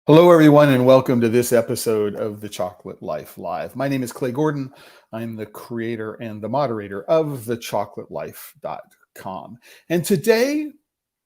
Hello, everyone, and welcome to this episode of The Chocolate Life Live. My name is Clay Gordon. I'm the creator and the moderator of TheChocolateLife.com. And today,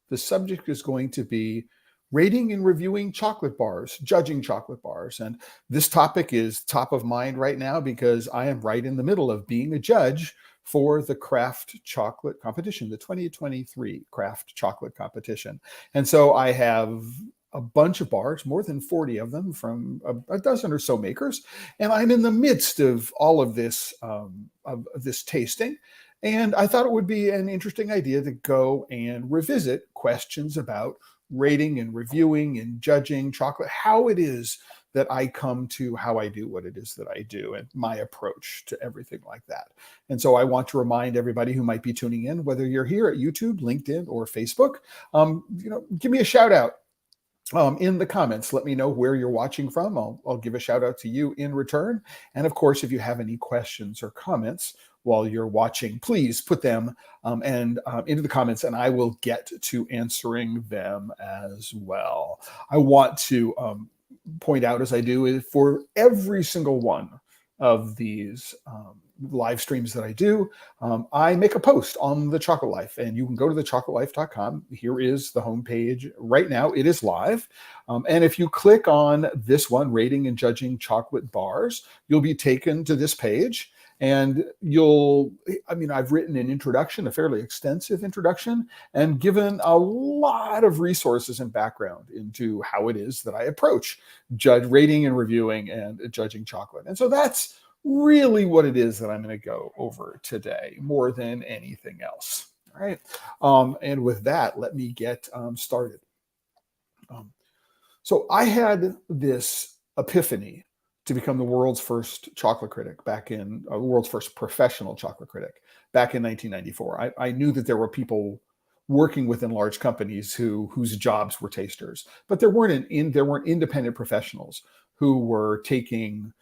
the subject is going to be rating and reviewing chocolate bars, judging chocolate bars. And this topic is top of mind right now because I am right in the middle of being a judge for the Craft Chocolate Competition, the 2023 Craft Chocolate Competition. And so I have a bunch of bars, more than 40 of them from a dozen or so makers. And I'm in the midst of all of this tasting. And I thought it would be an interesting idea to go and revisit questions about rating and reviewing and judging chocolate, how it is that I come to how I do what it is that I do and my approach to everything like that. And so I want to remind everybody who might be tuning in, whether you're here at YouTube, LinkedIn, or Facebook, give me a shout out. In the comments, let me know where you're watching from. I'll give a shout out to you in return. And of course, if you have any questions or comments while you're watching, please put them into the comments and I will get to answering them as well. I want to point out, as I do, for every single one of these live streams that I do, I make a post on the Chocolate Life, and you can go to TheChocolateLife.com. Here is the homepage right now. It is live. And if you click on this one, rating and judging chocolate bars, you'll be taken to this page. And I've written an introduction, a fairly extensive introduction, and given a lot of resources and background into how it is that I approach rating and reviewing and judging chocolate. And so that's really what it is that I'm going to go over today, more than anything else. All right. And with that, let me get started. So I had this epiphany to become the world's first chocolate critic world's first professional chocolate critic back in 1994. I knew that there were people working within large companies whose jobs were tasters, but there weren't independent professionals who were taking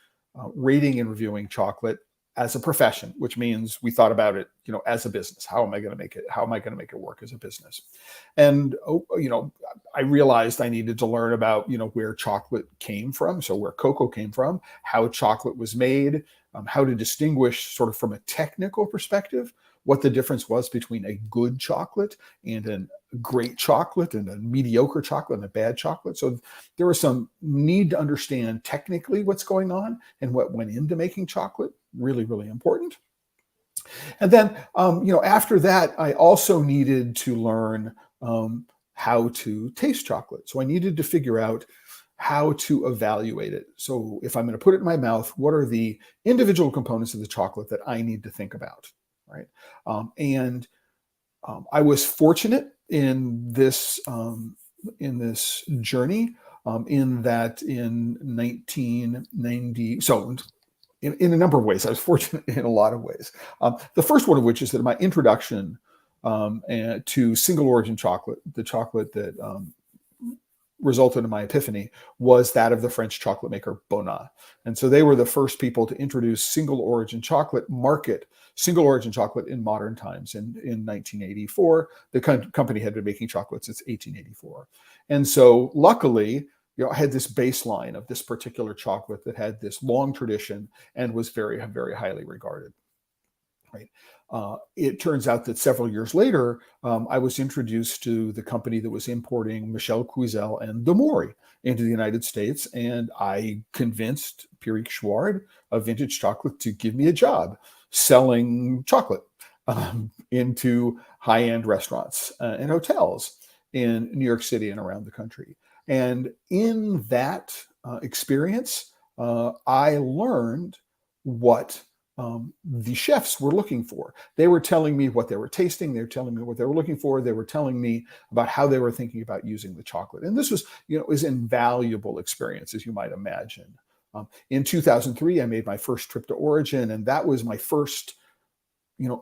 rating and reviewing chocolate as a profession, which means we thought about it, as a business. How am I going to make it? How am I going to make it work as a business? And I realized I needed to learn about where chocolate came from, so where cocoa came from, how chocolate was made, how to distinguish sort of from a technical perspective what the difference was between a good chocolate and a great chocolate and a mediocre chocolate and a bad chocolate. So there was some need to understand technically what's going on and what went into making chocolate. Really, really important. And then, after that, I also needed to learn how to taste chocolate. So I needed to figure out how to evaluate it. So if I'm going to put it in my mouth, what are the individual components of the chocolate that I need to think about, right? I was fortunate in this journey in that in 1990. So in a number of ways, I was fortunate in a lot of ways. The first one of which is that my introduction to single origin chocolate, the chocolate that resulted in my epiphany, was that of the French chocolate maker Bonnat. And so they were the first people to introduce single origin chocolate in modern times. In 1984, the company had been making chocolate since 1884. And so luckily, I had this baseline of this particular chocolate that had this long tradition and was very, very highly regarded. Right. It turns out that several years later, I was introduced to the company that was importing Michel Cuisel and De Mori into the United States, and I convinced Pierrick Schward of Vintage Chocolate to give me a job selling chocolate into high-end restaurants and hotels in New York City and around the country. And in that experience, I learned what the chefs were looking for. They were telling me what they were tasting. They were telling me what they were looking for. They were telling me about how they were thinking about using the chocolate. And this was, was invaluable experience, as you might imagine. In 2003, I made my first trip to Origin, and that was my first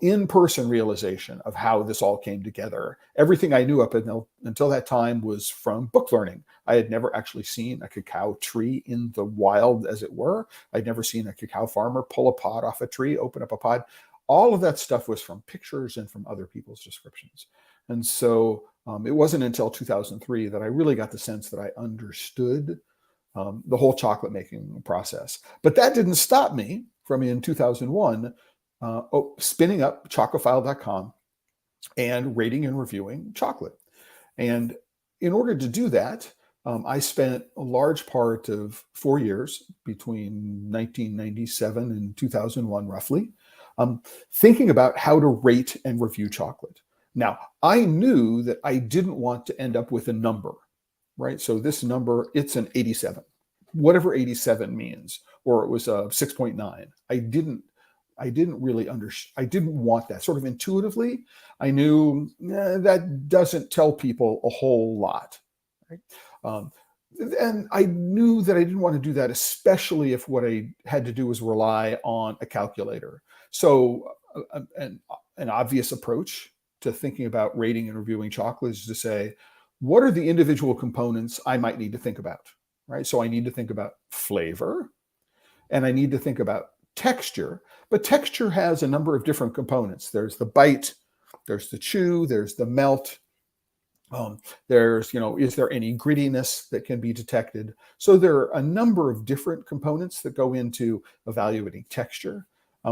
in-person realization of how this all came together. Everything I knew up until that time was from book learning. I had never actually seen a cacao tree in the wild, as it were. I'd never seen a cacao farmer pull a pod off a tree, open up a pod. All of that stuff was from pictures and from other people's descriptions. And so it wasn't until 2003 that I really got the sense that I understood the whole chocolate making process. But that didn't stop me from, in 2001, spinning up chocolate.com and rating and reviewing chocolate. And in order to do that, I spent a large part of 4 years between 1997 and 2001, roughly, thinking about how to rate and review chocolate. Now, I knew that I didn't want to end up with a number, right? So this number, it's an 87, whatever 87 means, or it was a 6.9. I didn't really I didn't want that. Sort of intuitively, I knew that doesn't tell people a whole lot, right? And I knew that I didn't want to do that, especially if what I had to do was rely on a calculator. So an obvious approach to thinking about rating and reviewing chocolate is to say, what are the individual components I might need to think about, right? So I need to think about flavor, and I need to think about texture. But texture has a number of different components. There's the bite, there's the chew, there's the melt. There's, is there any grittiness that can be detected? So there are a number of different components that go into evaluating texture.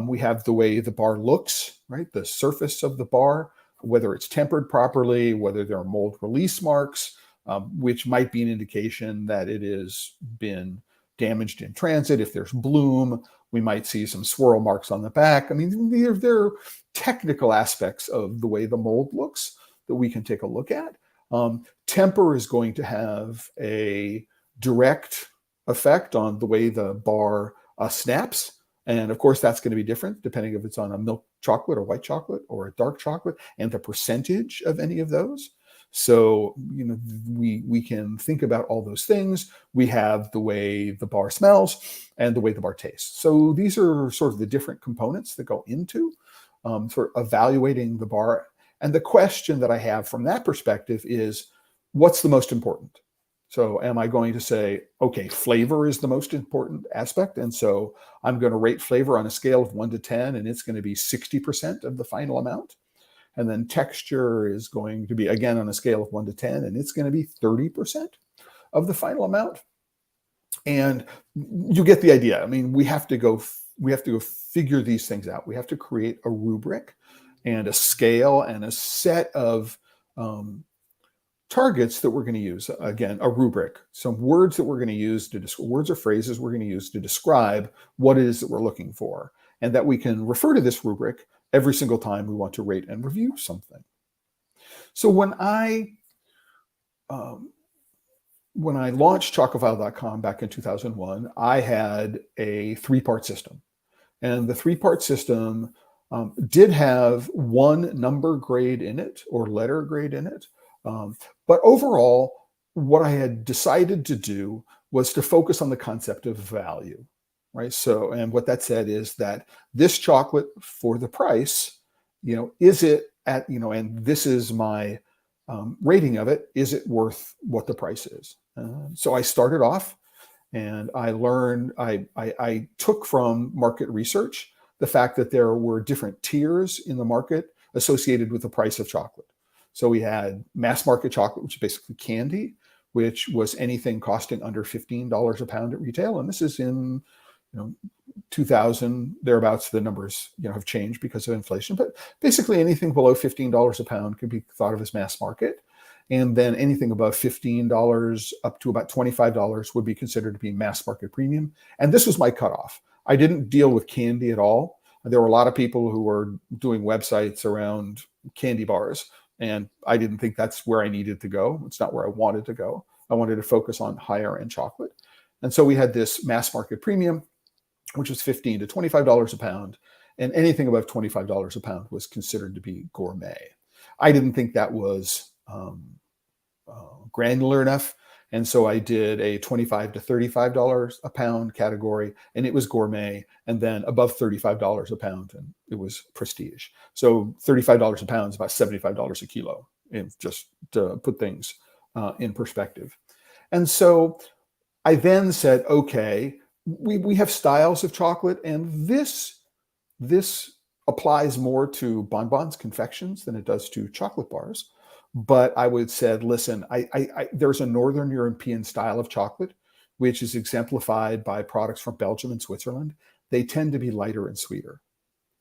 We have the way the bar looks, right? The surface of the bar, whether it's tempered properly, whether there are mold release marks, which might be an indication that it has been damaged in transit. If there's bloom, we might see some swirl marks on the back. I mean, there are technical aspects of the way the mold looks that we can take a look at. Temper is going to have a direct effect on the way the bar snaps. And of course, that's going to be different depending if it's on a milk chocolate or white chocolate or a dark chocolate, and the percentage of any of those. So, we can think about all those things. We have the way the bar smells and the way the bar tastes. So these are sort of the different components that go into sort of evaluating the bar. And the question that I have from that perspective is, what's the most important? So am I going to say, okay, flavor is the most important aspect, and so I'm going to rate flavor on a scale of 1 to 10, and it's going to be 60% of the final amount? And then texture is going to be, again, on a scale of 1 to 10, and it's going to be 30% of the final amount. And you get the idea. I mean, we have to go figure these things out. We have to create a rubric and a scale and a set of targets that we're going to use. Again, a rubric, some words that we're going to use words or phrases we're going to use to describe what it is that we're looking for, and that we can refer to this rubric every single time we want to rate and review something. So when I launched ChocolateLifeLIVE.com back in 2001, I had a 3-part system, and the 3-part system did have one number grade in it, or letter grade in it. But overall, what I had decided to do was to focus on the concept of value, right? So, and what that said is that this chocolate for the price, is it at, and this is my rating of it, is it worth what the price is? So I started off, and I learned, I took from market research the fact that there were different tiers in the market associated with the price of chocolate. So we had mass market chocolate, which is basically candy, which was anything costing under $15 a pound at retail. And this is in 2000, thereabouts. The numbers have changed because of inflation, but basically anything below $15 a pound could be thought of as mass market. And then anything above $15 up to about $25 would be considered to be mass market premium. And this was my cutoff. I didn't deal with candy at all. There were a lot of people who were doing websites around candy bars, and I didn't think that's where I needed to go. It's not where I wanted to go. I wanted to focus on higher end chocolate. And so we had this mass market premium, which was $15 to $25 a pound. And anything above $25 a pound was considered to be gourmet. I didn't think that was granular enough. And so I did a $25 to $35 a pound category, and it was gourmet. And then above $35 a pound, and it was prestige. So $35 a pound is about $75 a kilo, just to put things in perspective. And so I then said, okay, we have styles of chocolate, and this applies more to bonbons, confections, than it does to chocolate bars. But I would said, listen, there's a Northern European style of chocolate, which is exemplified by products from Belgium and Switzerland, they tend to be lighter and sweeter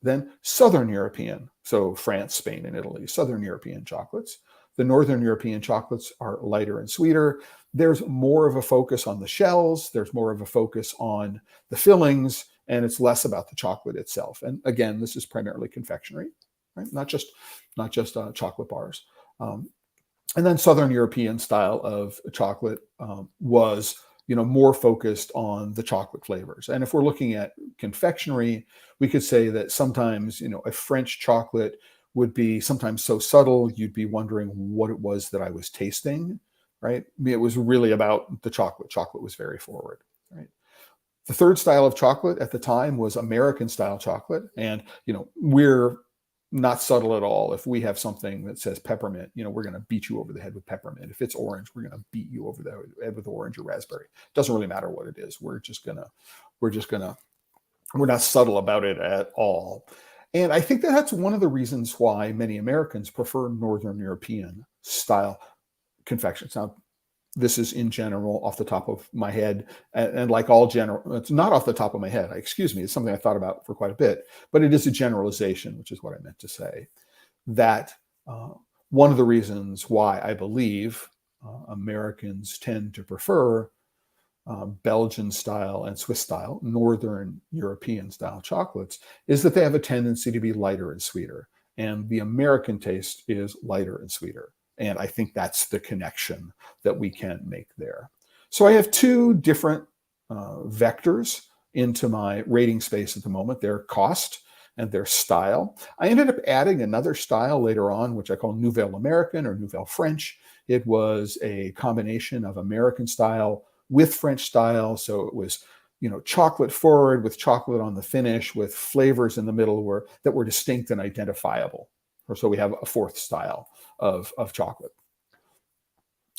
than Southern European, so France, Spain, and Italy, Southern European chocolates. The Northern European chocolates are lighter and sweeter. There's more of a focus on the shells. There's more of a focus on the fillings, and it's less about the chocolate itself. And again, this is primarily confectionery, right? Not just chocolate bars. And then Southern European style of chocolate was, more focused on the chocolate flavors. And if we're looking at confectionery, we could say that sometimes, a French chocolate would be sometimes so subtle, you'd be wondering what it was that I was tasting, right? It was really about the chocolate. Chocolate was very forward, right? The third style of chocolate at the time was American style chocolate. And, we're not subtle at all. If we have something that says peppermint, we're going to beat you over the head with peppermint. If it's orange, we're going to beat you over the head with orange or raspberry. Doesn't really matter what it is. We're not subtle about it at all. And I think that's one of the reasons why many Americans prefer Northern European style confections. Now, this is in general off the top of my head, and like all general, it's not off the top of my head, excuse me, it's something I thought about for quite a bit, but it is a generalization, which is what I meant to say, that one of the reasons why I believe Americans tend to prefer Belgian style and Swiss style, Northern European style chocolates, is that they have a tendency to be lighter and sweeter. And the American taste is lighter and sweeter. And I think that's the connection that we can make there. So I have two different vectors into my rating space at the moment. Their cost and their style. I ended up adding another style later on, which I call Nouvelle American or Nouvelle French. It was a combination of American style with French style. So it was, chocolate forward with chocolate on the finish with flavors in the middle that were distinct and identifiable. So we have a fourth style of chocolate.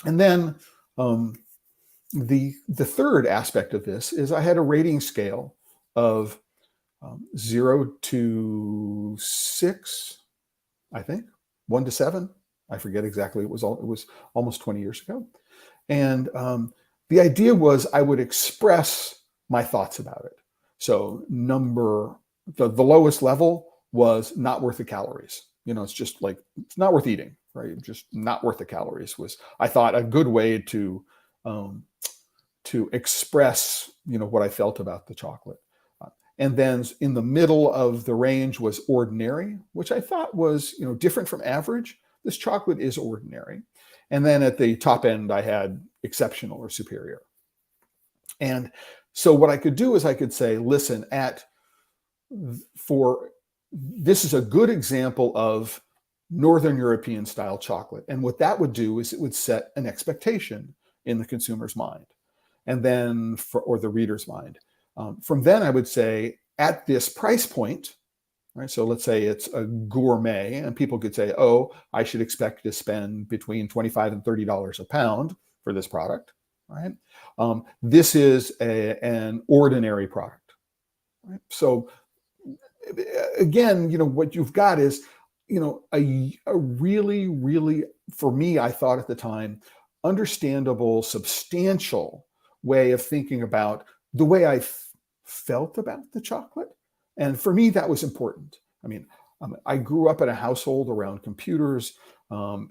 And then the third aspect of this is I had a rating scale of 0 to 6, I think, 1 to 7. I forget exactly. It was almost 20 years ago. And the idea was I would express my thoughts about it. So the lowest level was not worth the calories. It's just like, it's not worth eating, right? Just not worth the calories was, I thought, a good way to express, what I felt about the chocolate. And then in the middle of the range was ordinary, which I thought was, different from average. This chocolate is ordinary. And then at the top end, I had exceptional or superior. And so what I could do is I could say, listen, this is a good example of Northern European style chocolate. And what that would do is it would set an expectation in the consumer's mind, and then or the reader's mind. From then I would say at this price point, right? So let's say it's a gourmet, and people could say, oh, I should expect to spend between $25 and $30 a pound for this product, right? This is an ordinary product, right? So again, what you've got is, a really, really, for me, I thought at the time, understandable, substantial way of thinking about the way I felt about the chocolate. And for me, that was important. I mean, I grew up in a household around computers.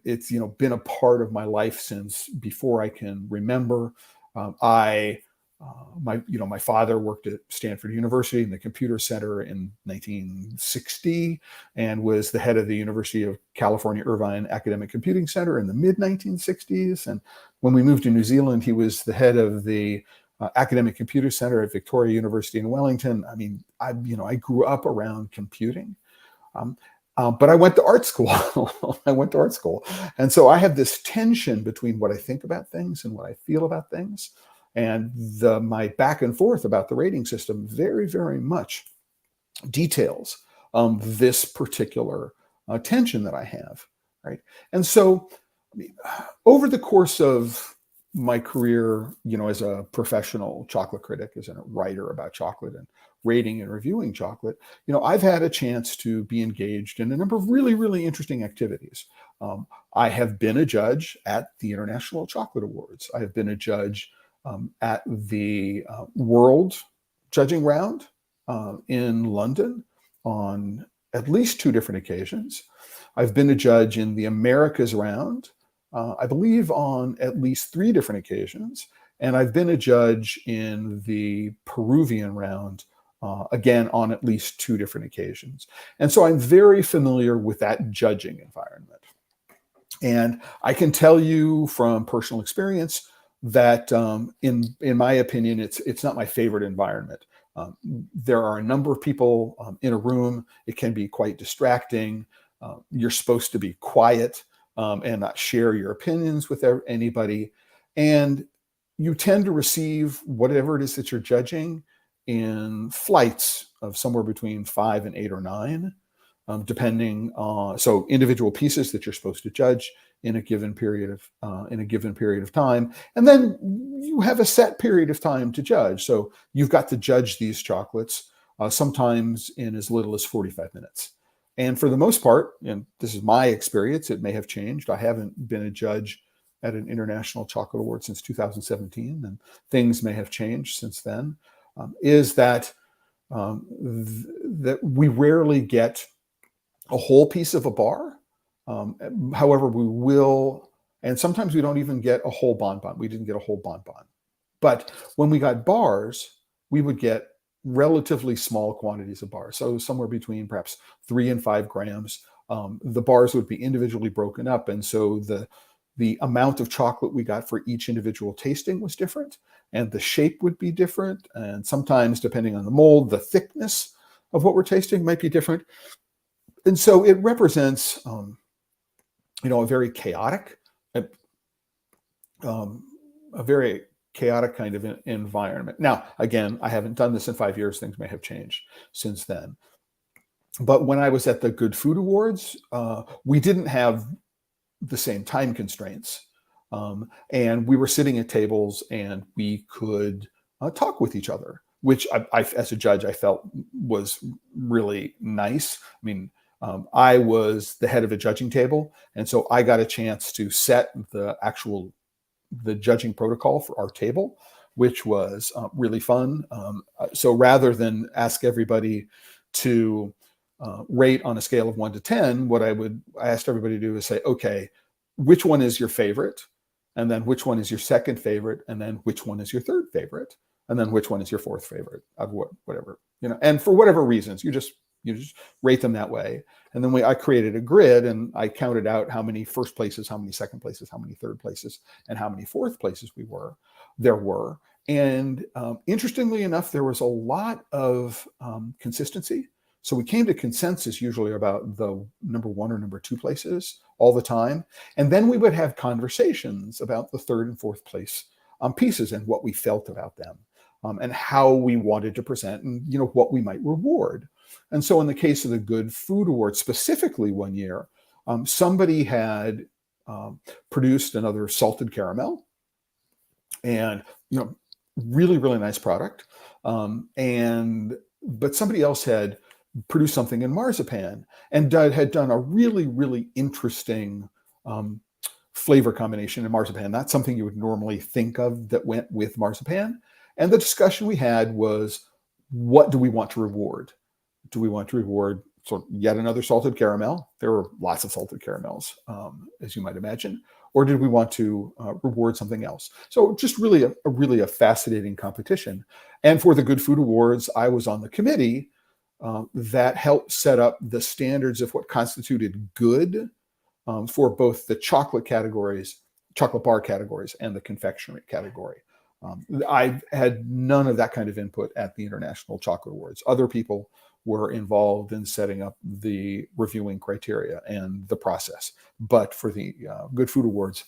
It's, been a part of my life since before I can remember. My father worked at Stanford University in the computer center in 1960 and was the head of the University of California Irvine Academic Computing Center in the mid 1960s. And when we moved to New Zealand, he was the head of the Academic Computer Center at Victoria University in Wellington. I mean, I grew up around computing. But I went to art school. And so I have this tension between what I think about things and what I feel about things. And my back and forth about the rating system very, very much details this particular tension that I have, right? And so over the course of my career, as a professional chocolate critic, as a writer about chocolate and rating and reviewing chocolate, I've had a chance to be engaged in a number of really, really interesting activities. I have been a judge at the International Chocolate Awards. I have been a judge at the World Judging Round in London on at least 2 different occasions. I've been a judge in the Americas round, I believe on at least 3 different occasions. And I've been a judge in the Peruvian round, again, on at least 2 different occasions. And so I'm very familiar with that judging environment. And I can tell you from personal experience that in my opinion, it's not my favorite environment. There are a number of people in a room. It can be quite distracting. You're supposed to be quiet and not share your opinions with anybody. And you tend to receive whatever it is that you're judging in flights of somewhere between 5 and 8 or 9, depending on, so individual pieces that you're supposed to judge in a given period of time. And then you have a set period of time to judge. So you've got to judge these chocolates sometimes in as little as 45 minutes. And for the most part, and this is my experience, it may have changed. I haven't been a judge at an international chocolate award since 2017, and things may have changed since then, is that that we rarely get a whole piece of a bar. However, we will, and sometimes we don't even get a whole bonbon. We didn't get a whole bonbon. But when we got bars, we would get relatively small quantities of bars. So somewhere between perhaps 3 and 5 grams. The bars would be individually broken up. And so the amount of chocolate we got for each individual tasting was different, and the shape would be different. And sometimes, depending on the mold, the thickness of what we're tasting might be different. And so it represents, a very chaotic, kind of environment. Now, again, I haven't done this in 5 years. Things may have changed since then. But when I was at the Good Food Awards, we didn't have the same time constraints. And we were sitting at tables and we could talk with each other, which I, as a judge, I felt was really nice. I mean, I was the head of a judging table. And so I got a chance to set the judging protocol for our table, which was really fun. So rather than ask everybody to rate on a scale of 1 to 10, what I asked everybody to do is say, okay, which one is your favorite? And then which one is your second favorite? And then which one is your third favorite? And then which one is your fourth favorite of whatever, and for whatever reasons, you just rate them that way. And then I created a grid and I counted out how many first places, how many second places, how many third places, and how many fourth places there were. And interestingly enough, there was a lot of consistency. So we came to consensus usually about the number 1 or number 2 places all the time. And then we would have conversations about the third and fourth place pieces and what we felt about them, and how we wanted to present, and what we might reward. And so in the case of the Good Food Award, specifically one year, somebody had produced another salted caramel, and really, really nice product. But somebody else had produced something in marzipan and had done a really, really interesting flavor combination in marzipan, not something you would normally think of that went with marzipan. And the discussion we had was, what do we want to reward? Do we want to reward yet another salted caramel? There were lots of salted caramels, as you might imagine. Or did we want to reward something else? So just really a fascinating competition. And for the Good Food Awards, I was on the committee that helped set up the standards of what constituted good for both the chocolate bar categories, and the confectionery category. I had none of that kind of input at the International Chocolate Awards. Other people were involved in setting up the reviewing criteria and the process. But for the Good Food Awards,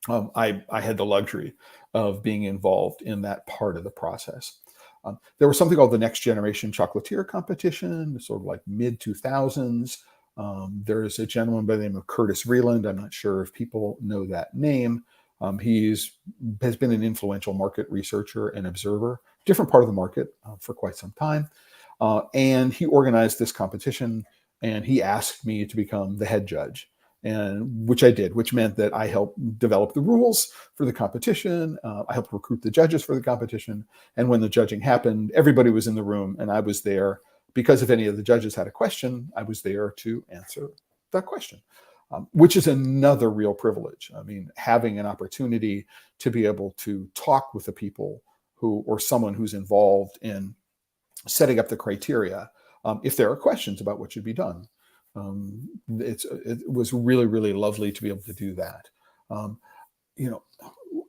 I had the luxury of being involved in that part of the process. There was something called the Next Generation Chocolatier Competition, sort of like mid-2000s. There's a gentleman by the name of Curtis Vreeland. I'm not sure if people know that name. He has been an influential market researcher and observer, different part of the market for quite some time. And he organized this competition, and he asked me to become the head judge. and which I did, which meant that I helped develop the rules for the competition. I helped recruit the judges for the competition. And when the judging happened, everybody was in the room and I was there because if any of the judges had a question, I was there to answer that question, which is another real privilege. I mean, having an opportunity to be able to talk with the people who, or someone who's involved in setting up the criteria, if there are questions about what should be done. It was really, really lovely to be able to do that. You know,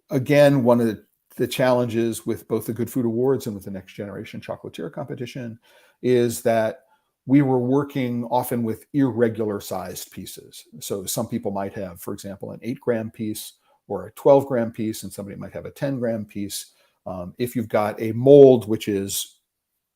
again, one of the challenges with both the Good Food Awards and with the Next Generation Chocolatier competition is that we were working often with irregular sized pieces. So some people might have, for example, an 8-gram piece or a 12-gram piece, and somebody might have a 10-gram piece. If you've got a mold which is,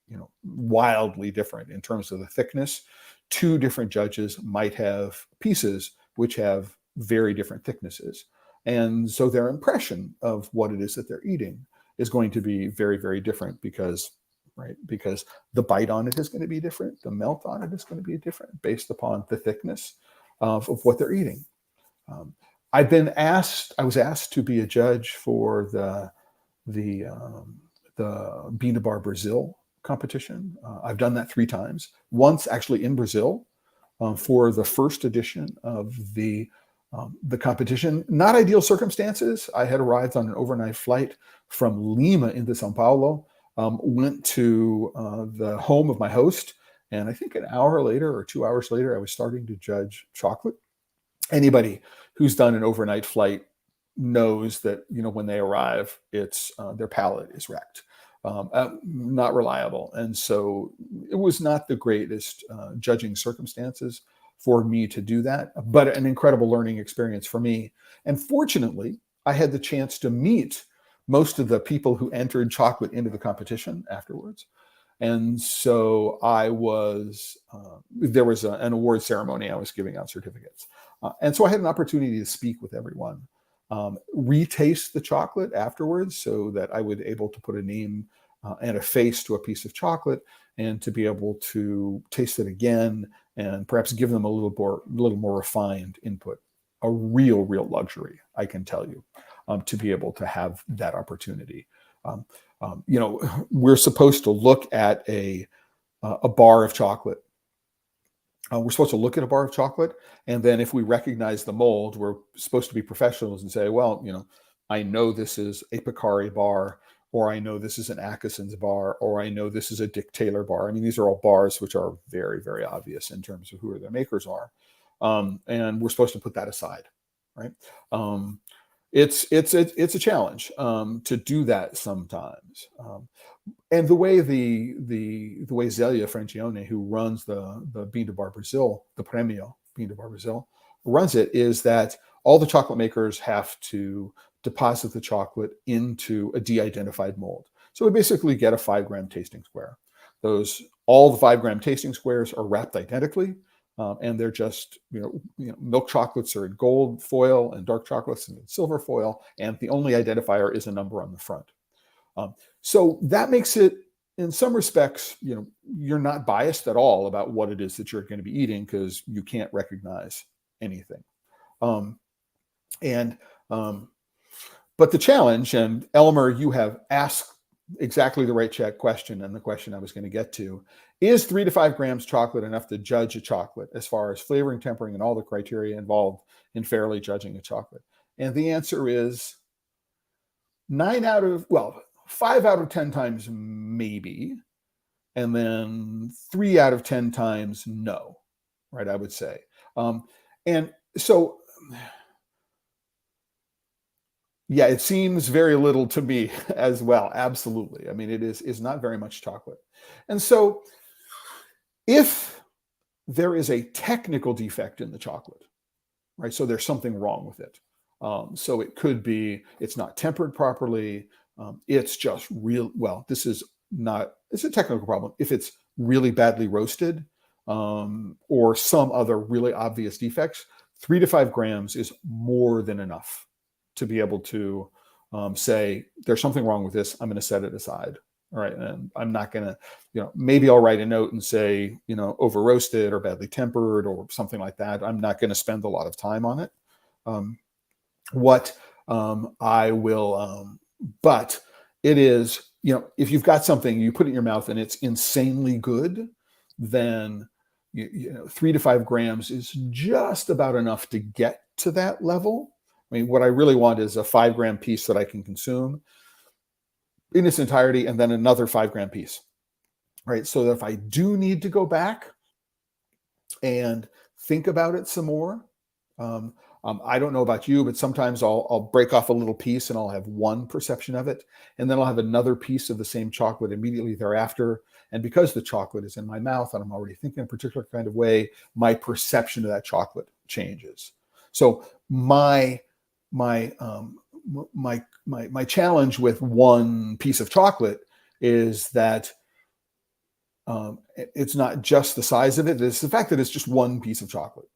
you know, wildly different in terms of the thickness, 2 different judges might have pieces which have very different thicknesses. And so their impression of what it is that they're eating is going to be very, very different because, right, because the bite on it is going to be different. The melt on it is going to be different based upon the thickness of what they're eating. I was asked to be a judge for the Bean to Bar Brazil competition. I've done that 3 times. Once actually in Brazil for the first edition of the competition. Not ideal circumstances. I had arrived on an overnight flight from Lima into Sao Paulo, went to the home of my host, and I think an hour later or 2 hours later, I was starting to judge chocolate. Anybody who's done an overnight flight knows that, you know, when they arrive, it's their palate is wrecked. Not reliable. And so it was not the greatest judging circumstances for me to do that, but an incredible learning experience for me. And fortunately, I had the chance to meet most of the people who entered chocolate into the competition afterwards. And so there was an award ceremony. I was giving out certificates. And so I had an opportunity to speak with everyone, retaste the chocolate afterwards so that I would able to put a name and a face to a piece of chocolate and to be able to taste it again and perhaps give them a little more refined input. A real luxury, I can tell you, to be able to have that opportunity. You know, we're supposed to look at a bar of chocolate. We're supposed to look at a bar of chocolate, and then if we recognize the mold, we're supposed to be professionals and say, well, you know, I know this is a Picari bar, or I know this is an Atkinson's bar, or I know this is a Dick Taylor bar. I mean, these are all bars which are very, very obvious in terms of who their makers are. And we're supposed to put that aside, right? It's a challenge to do that sometimes. And the way Zelia Francione, who runs the Bean to Bar Brazil, the Premio Bean to Bar Brazil, runs it, is that all the chocolate makers have to deposit the chocolate into a de-identified mold. So we basically get a 5-gram tasting square. All the 5-gram tasting squares are wrapped identically, and they're just, you know, milk chocolates are in gold foil and dark chocolates in silver foil, and the only identifier is a number on the front. So that makes it, in some respects, you know, you're not biased at all about what it is that you're going to be eating because you can't recognize anything. But the challenge, and Elmer, you have asked exactly the right question, and the question I was going to get to, is 3 to 5 grams chocolate enough to judge a chocolate as far as flavoring, tempering, and all the criteria involved in fairly judging a chocolate? And the answer is 5 out of 10 times maybe, and then 3 out of 10 times no, right, I would say. And so, yeah, it seems very little to me as well. Absolutely. I mean, it is not very much chocolate. And so if there is a technical defect in the chocolate, right, so there's something wrong with it. So it could be it's not tempered properly. It's just it's a technical problem. If it's really badly roasted or some other really obvious defects, 3 to 5 grams is more than enough to be able to say, there's something wrong with this. I'm going to set it aside. All right. And I'm not going to, maybe I'll write a note and say, over roasted or badly tempered or something like that. I'm not going to spend a lot of time on it. I will, but it is, if you've got something, you put it in your mouth and it's insanely good, then 3 to 5 grams is just about enough to get to that level. I mean, what I really want is a 5-gram piece that I can consume in its entirety, and then another 5-gram piece, right? So that if I do need to go back and think about it some more, I don't know about you, but sometimes I'll break off a little piece and I'll have one perception of it, and then I'll have another piece of the same chocolate immediately thereafter. And because the chocolate is in my mouth and I'm already thinking a particular kind of way, my perception of that chocolate changes. So my challenge with one piece of chocolate is that it's not just the size of it; it's the fact that it's just one piece of chocolate,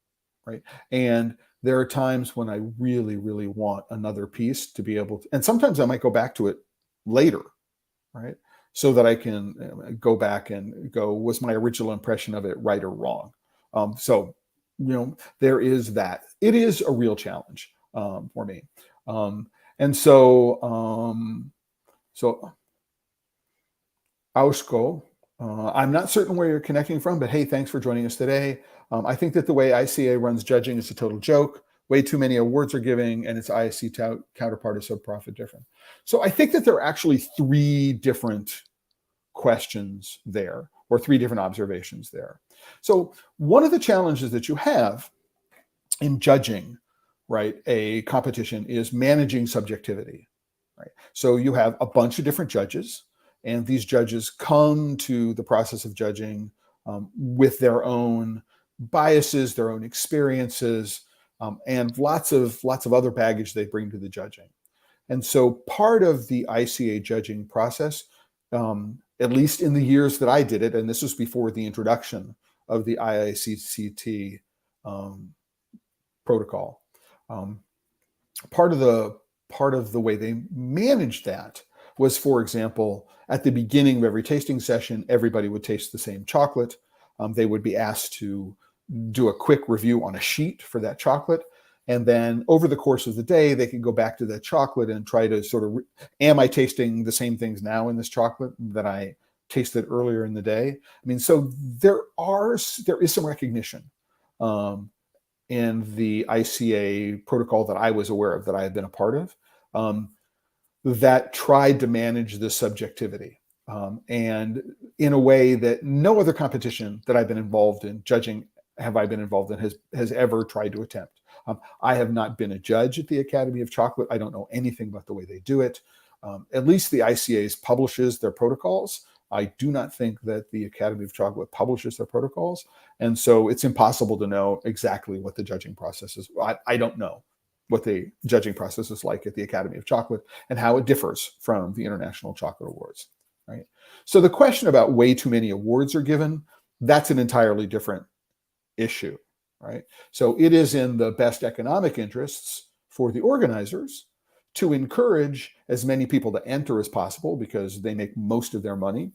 right? And there are times when I really, really want another piece to be able to, and sometimes I might go back to it later, right? So that I can go back and go, was my original impression of it right or wrong? So, there is that. It is a real challenge for me. So Ausko, I'm not certain where you're connecting from, but hey, thanks for joining us today. I think that the way ICA runs judging is a total joke. Way too many awards are giving, and its ISC counterpart is so profit different. So I think that there are actually 3 different questions there, or 3 different observations there. So one of the challenges that you have in judging, right, a competition is managing subjectivity, right? So you have a bunch of different judges, and these judges come to the process of judging with their own biases, their own experiences, and lots of other baggage they bring to the judging. And so part of the ICA judging process, at least in the years that I did it, and this was before the introduction of the IICCT protocol, part of the way they managed that was, for example, at the beginning of every tasting session, everybody would taste the same chocolate. They would be asked to do a quick review on a sheet for that chocolate. And then over the course of the day, they could go back to that chocolate and try to sort of, am I tasting the same things now in this chocolate that I tasted earlier in the day? I mean, so there is some recognition in the ICA protocol that I was aware of, that I had been a part of, that tried to manage the subjectivity. And in a way that no other competition that I've been involved in, judging have I been involved in, has ever tried to attempt. I have not been a judge at the Academy of Chocolate. I don't know anything about the way they do it. At least the ICA's publishes their protocols. I do not think that the Academy of Chocolate publishes their protocols. And so it's impossible to know exactly what the judging process is. I don't know what the judging process is like at the Academy of Chocolate and how it differs from the International Chocolate Awards, right? So the question about way too many awards are given, that's an entirely different issue, right? So it is in the best economic interests for the organizers to encourage as many people to enter as possible, because they make most of their money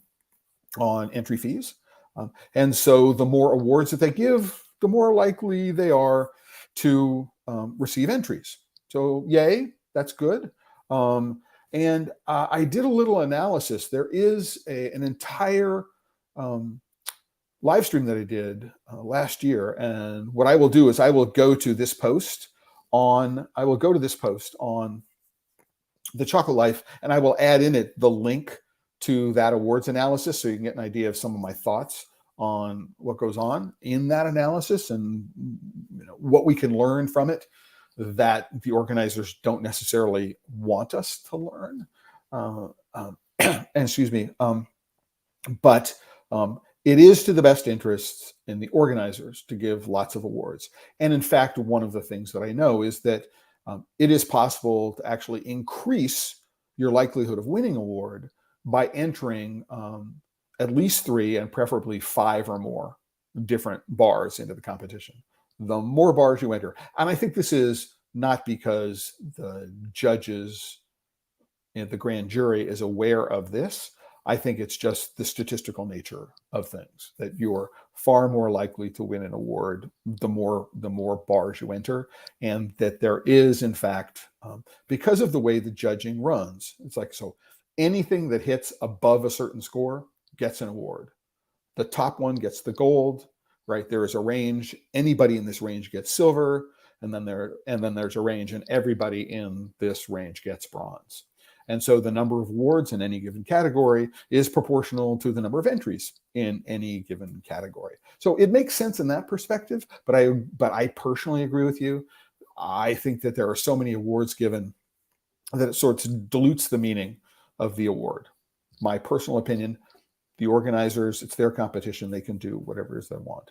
on entry fees. And so the more awards that they give, the more likely they are to receive entries. So yay, that's good. And I did a little analysis. There is an entire live stream that I did last year. And what I will do is I will go to this post on the Chocolate Life, and I will add in it the link to that awards analysis, so you can get an idea of some of my thoughts on what goes on in that analysis, and what we can learn from it that the organizers don't necessarily want us to learn. Excuse me. But it is to the best interests in the organizers to give lots of awards. And in fact, one of the things that I know is that it is possible to actually increase your likelihood of winning an award by entering at least 3 and preferably 5 or more different bars into the competition. The more bars you enter, and I think this is not because the judges and the grand jury is aware of this. I think it's just the statistical nature of things, that you're far more likely to win an award the more bars you enter, and that there is, in fact, because of the way the judging runs, it's like, so anything that hits above a certain score gets an award. The top one gets the gold, right? There is a range. Anybody in this range gets silver, and then there's a range, and everybody in this range gets bronze. And so the number of awards in any given category is proportional to the number of entries in any given category. So it makes sense in that perspective, but I personally agree with you. I think that there are so many awards given that it sort of dilutes the meaning of the award. My personal opinion, the organizers, it's their competition. They can do whatever it is they want.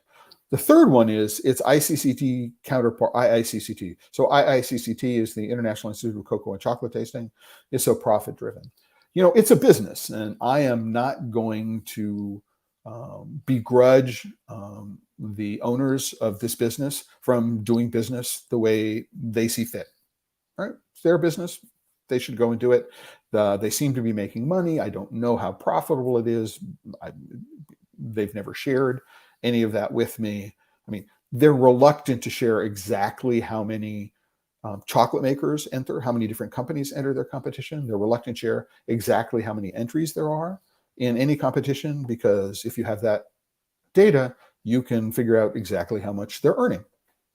The third one is its ICCT counterpart, IICCT. So IICCT is the International Institute of Cocoa and Chocolate Tasting. It's so profit driven. It's a business, and I am not going to begrudge the owners of this business from doing business the way they see fit. Right? It's their business. They should go and do it. They seem to be making money. I don't know how profitable it is. They've never shared any of that with me. I mean, they're reluctant to share exactly how many chocolate makers enter, how many different companies enter their competition. They're reluctant to share exactly how many entries there are in any competition, because if you have that data, you can figure out exactly how much they're earning,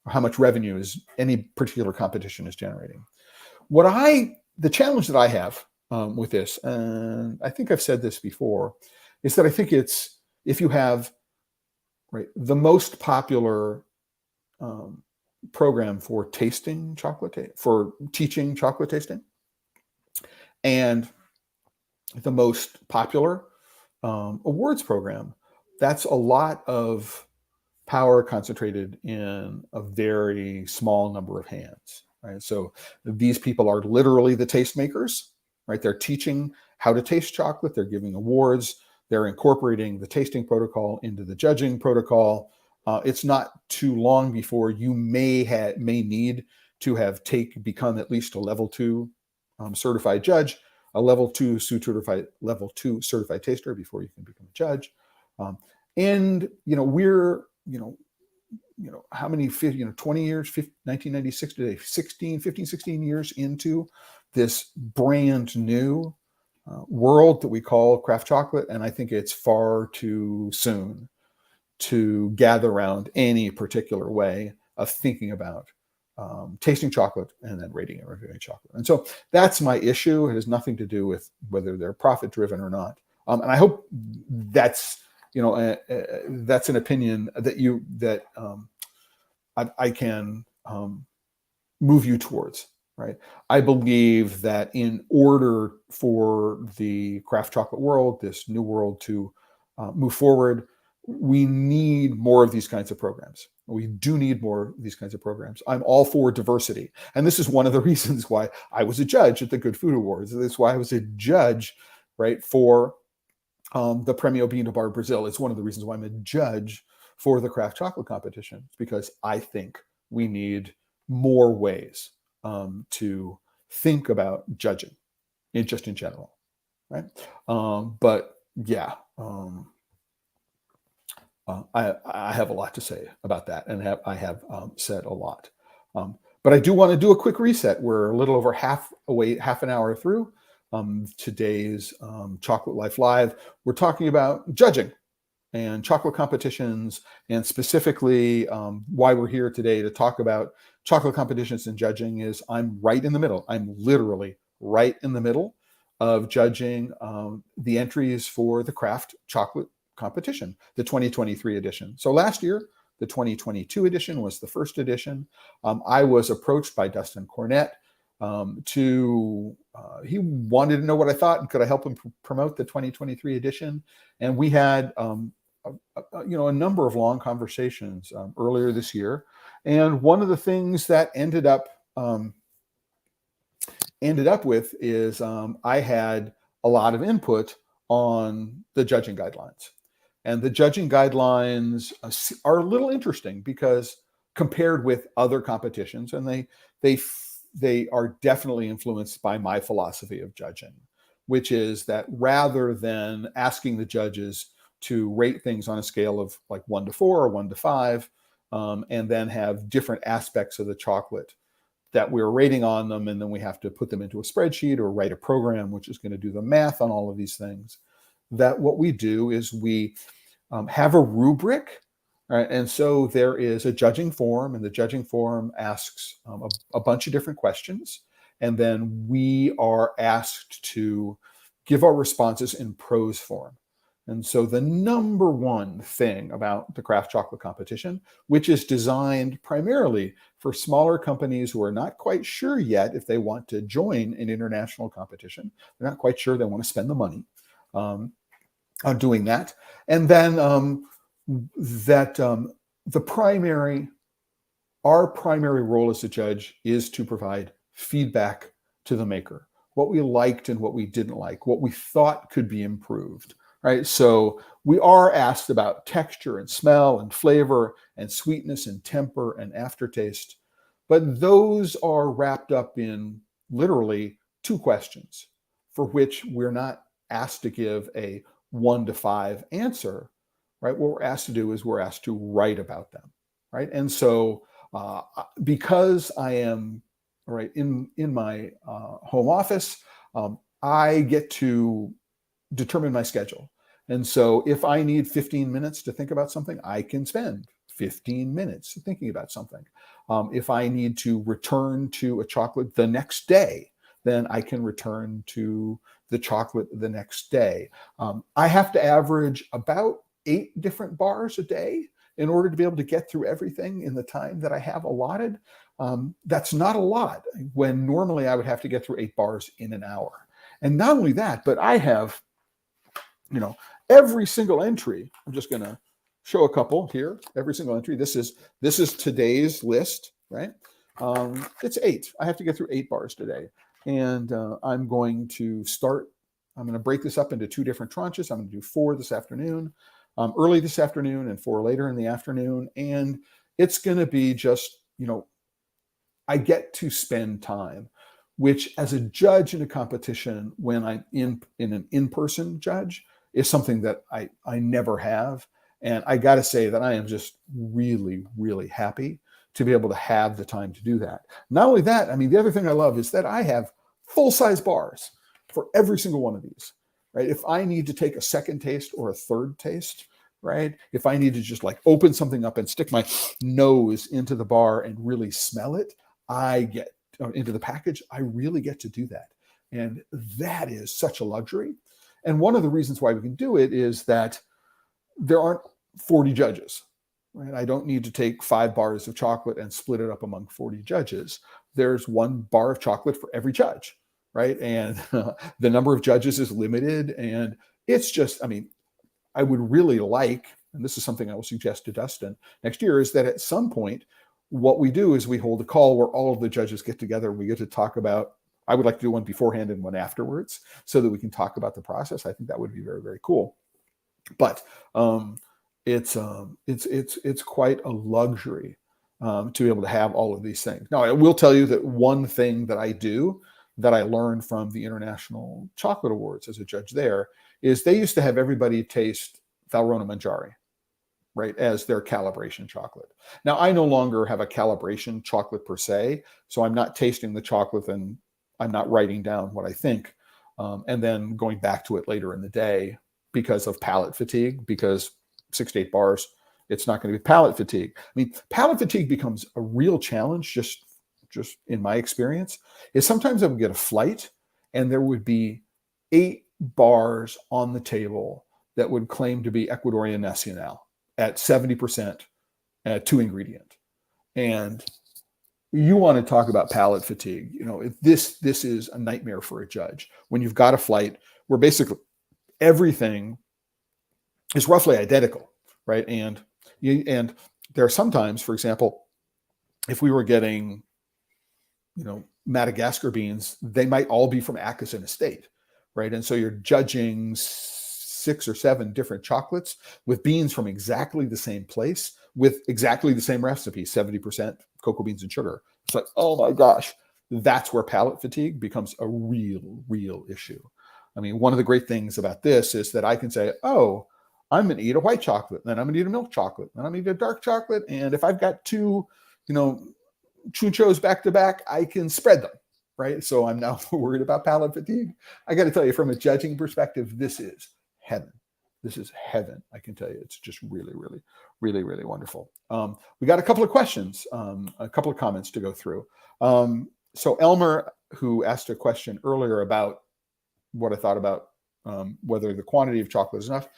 or how much revenue is any particular competition is generating. The challenge that I have with this, and I think I've said this before, is that I think it's, if you have the most popular program for tasting chocolate, for teaching chocolate tasting, and the most popular awards program, that's a lot of power concentrated in a very small number of hands. Right? So these people are literally the tastemakers, right? They're teaching how to taste chocolate. They're giving awards. They're incorporating the tasting protocol into the judging protocol. It's not too long before you may need to have become at least a level 2 certified judge, a level 2 certified taster before you can become a judge. And we're how many, 20 years, 1996 today, 16 years into this brand new world that we call craft chocolate. And I think it's far too soon to gather around any particular way of thinking about tasting chocolate and then rating and reviewing chocolate. And so that's my issue. It has nothing to do with whether they're profit driven or not. And I hope that's that's an opinion that I can move you towards. Right? I believe that in order for the craft chocolate world, this new world, to move forward, we need more of these kinds of programs. We do need more of these kinds of programs. I'm all for diversity. And this is one of the reasons why I was a judge at the Good Food Awards. This is why I was a judge, right, for the Premio Bean Bar Brazil. It's one of the reasons why I'm a judge for the craft chocolate competition, because I think we need more ways to think about judging, just in general, right? But yeah, I have a lot to say about that, and I have said a lot. But I do want to do a quick reset. We're a little over half an hour through today's Chocolate Life Live. We're talking about judging and chocolate competitions, and specifically why we're here today to talk about chocolate competitions and judging is I'm right in the middle. I'm literally right in the middle of judging the entries for the craft chocolate competition, the 2023 edition. So last year, the 2022 edition was the first edition. I was approached by Dustin Cornett he wanted to know what I thought and could I help him promote the 2023 edition. And we had a number of long conversations earlier this year. And one of the things that ended up with is I had a lot of input on the judging guidelines. And the judging guidelines are a little interesting because compared with other competitions, and they are definitely influenced by my philosophy of judging, which is that rather than asking the judges to rate things on a scale of like 1 to 4 or 1 to 5, and then have different aspects of the chocolate that we're rating on them, and then we have to put them into a spreadsheet or write a program which is going to do the math on all of these things, that what we do is we have a rubric. Right? And so there is a judging form, and the judging form asks a bunch of different questions. And then we are asked to give our responses in prose form. And so the number one thing about the craft chocolate competition, which is designed primarily for smaller companies who are not quite sure yet if they want to join an international competition, they're not quite sure they want to spend the money on doing that. And then our primary role as a judge is to provide feedback to the maker, what we liked and what we didn't like, what we thought could be improved, right? So we are asked about texture and smell and flavor and sweetness and temper and aftertaste, but those are wrapped up in literally 2 questions for which we're not asked to give a 1 to 5 answer. Right? What we're asked to do is we're asked to write about them, right? And so because I am in my home office, I get to determine my schedule. And so if I need 15 minutes to think about something, I can spend 15 minutes thinking about something. If I need to return to a chocolate the next day, then I can return to the chocolate the next day. I have to average about 8 different bars a day in order to be able to get through everything in the time that I have allotted. That's not a lot, when normally I would have to get through 8 bars in an hour. And not only that, but I have, every single entry. I'm just going to show a couple here. Every single entry. This is today's list, right? It's 8. I have to get through 8 bars today. And I'm going to break this up into 2 different tranches. I'm going to do 4 this afternoon, early this afternoon, and 4 later in the afternoon. And it's going to be just, I get to spend time, which as a judge in a competition, when I'm in an in-person judge, is something that I never have. And I got to say that I am just really, really happy to be able to have the time to do that. Not only that, the other thing I love is that I have full-size bars for every single one of these, right? If I need to take a second taste or a third taste, right? If I need to just like open something up and stick my nose into the bar and really smell it, I get into the package, I really get to do that. And that is such a luxury. And one of the reasons why we can do it is that there aren't 40 judges, right? I don't need to take 5 bars of chocolate and split it up among 40 judges. There's 1 bar of chocolate for every judge, right? And the number of judges is limited. And it's just, I would really like, and this is something I will suggest to Dustin next year, is that at some point, what we do is we hold a call where all of the judges get together and we get to talk about, I would like to do one beforehand and one afterwards so that we can talk about the process. I think that would be very, very cool. But it's quite a luxury to be able to have all of these things. Now, I will tell you that one thing that I do that I learned from the International Chocolate Awards as a judge there is they used to have everybody taste Valrhona Mangiare, right, as their calibration chocolate. Now, I no longer have a calibration chocolate per se, so I'm not tasting the chocolate and I'm not writing down what I think and then going back to it later in the day because of palate fatigue, because 6 to 8 bars, it's not going to be palate fatigue. Palate fatigue becomes a real challenge, just in my experience, is sometimes I would get a flight and there would be 8 bars on the table that would claim to be Ecuadorian Nacional at 70% 2 ingredient. And you want to talk about palate fatigue. This is a nightmare for a judge when you've got a flight where basically everything is roughly identical, right? And there are sometimes, for example, if we were getting, Madagascar beans, they might all be from Akasan Estate, right? And so you're judging 6 or 7 different chocolates with beans from exactly the same place with exactly the same recipe, 70% cocoa beans and sugar. It's like, oh my gosh, that's where palate fatigue becomes a real issue. I mean, one of the great things about this is that I can say, oh, I'm going to eat a white chocolate, then I'm going to eat a milk chocolate, then I'm going to eat a dark chocolate. And if I've got two, chunchos back to back, I can spread them, right? So I'm now worried about palate fatigue. I got to tell you, from a judging perspective, this is heaven. This is heaven. I can tell you, it's just really, really, really, really wonderful. We got a couple of questions, a couple of comments to go through. So Elmer, who asked a question earlier about what I thought about whether the quantity of chocolate is enough,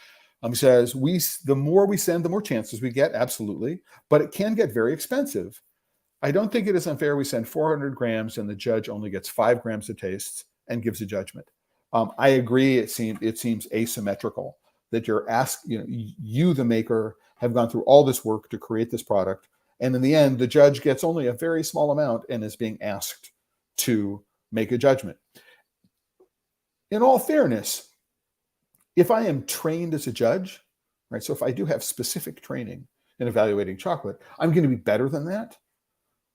says, the more we send, the more chances we get. Absolutely. But it can get very expensive. I don't think it is unfair we send 400 grams and the judge only gets 5 grams to taste and gives a judgment. I agree. It seems asymmetrical that you're you, the maker, have gone through all this work to create this product. And in the end, the judge gets only a very small amount and is being asked to make a judgment. In all fairness, if I am trained as a judge, right? So if I do have specific training in evaluating chocolate, I'm going to be better than that,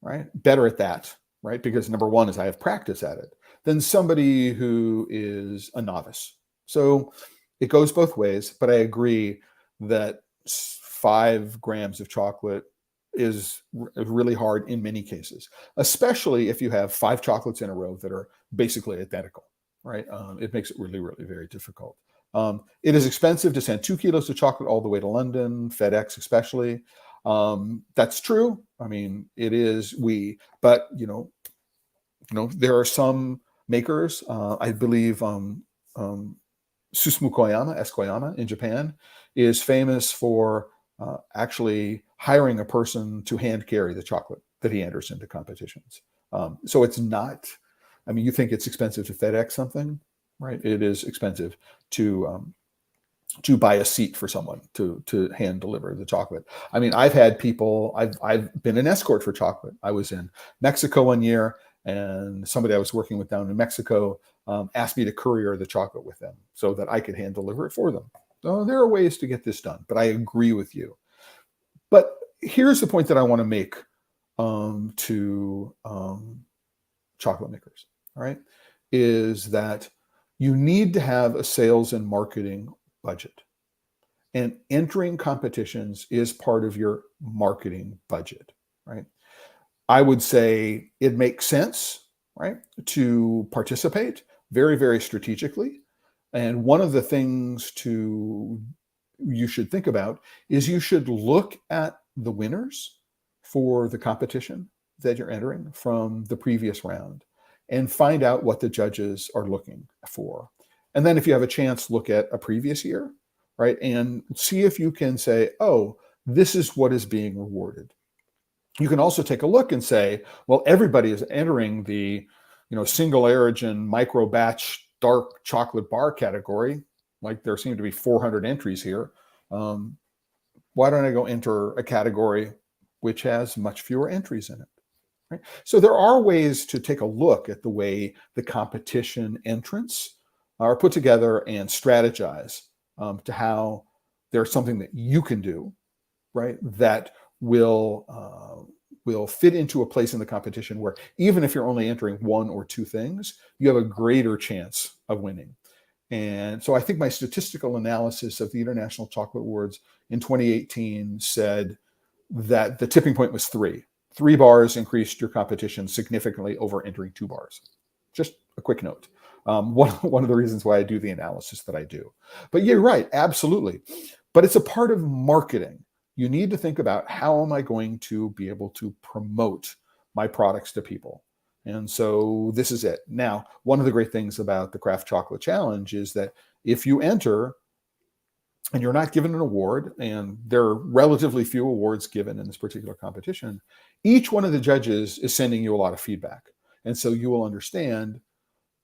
right? Better at that, right? Because number one is I have practice at it than somebody who is a novice. So it goes both ways, but I agree that 5 grams of chocolate is really hard in many cases, especially if you have 5 chocolates in a row that are basically identical, right? It makes it really, really very difficult. It is expensive to send 2 kilos of chocolate all the way to London, FedEx especially. That's true. I mean, it is but there are some makers. I believe Susumu Koyama in Japan is famous for actually hiring a person to hand carry the chocolate that he enters into competitions. So it's not. I mean, you think it's expensive to FedEx something, right? It is expensive to buy a seat for someone to hand deliver the chocolate. I mean, I've had people. I've been an escort for chocolate. I was in Mexico one year, and somebody I was working with down in Mexico asked me to courier the chocolate with them so that I could hand deliver it for them. So there are ways to get this done, but I agree with you. But here's the point that I want to make to chocolate makers. All right, is that you need to have a sales and marketing budget. And entering competitions is part of your marketing budget, right? I would say it makes sense, right, to participate very, very strategically. And one of the things you should think about is you should look at the winners for the competition that you're entering from the previous round and find out what the judges are looking for. And then if you have a chance, look at a previous year, right? And see if you can say, oh, this is what is being rewarded. You can also take a look and say, well, everybody is entering the, single origin micro batch dark chocolate bar category. Like there seem to be 400 entries here. Why don't I go enter a category which has much fewer entries in it? Right? So there are ways to take a look at the way the competition entrants are put together and strategize to how there's something that you can do, right, that will fit into a place in the competition where even if you're only entering 1 or 2 things, you have a greater chance of winning. And so I think my statistical analysis of the International Chocolate Awards in 2018 said that the tipping point was 3. 3 bars increased your competition significantly over entering 2 bars. Just a quick note. One of the reasons why I do the analysis that I do. But you're right, absolutely. But it's a part of marketing. You need to think about how am I going to be able to promote my products to people? And so this is it. Now, one of the great things about the Craft Chocolate Challenge is that if you enter and you're not given an award, and there are relatively few awards given in this particular competition, each one of the judges is sending you a lot of feedback. And so you will understand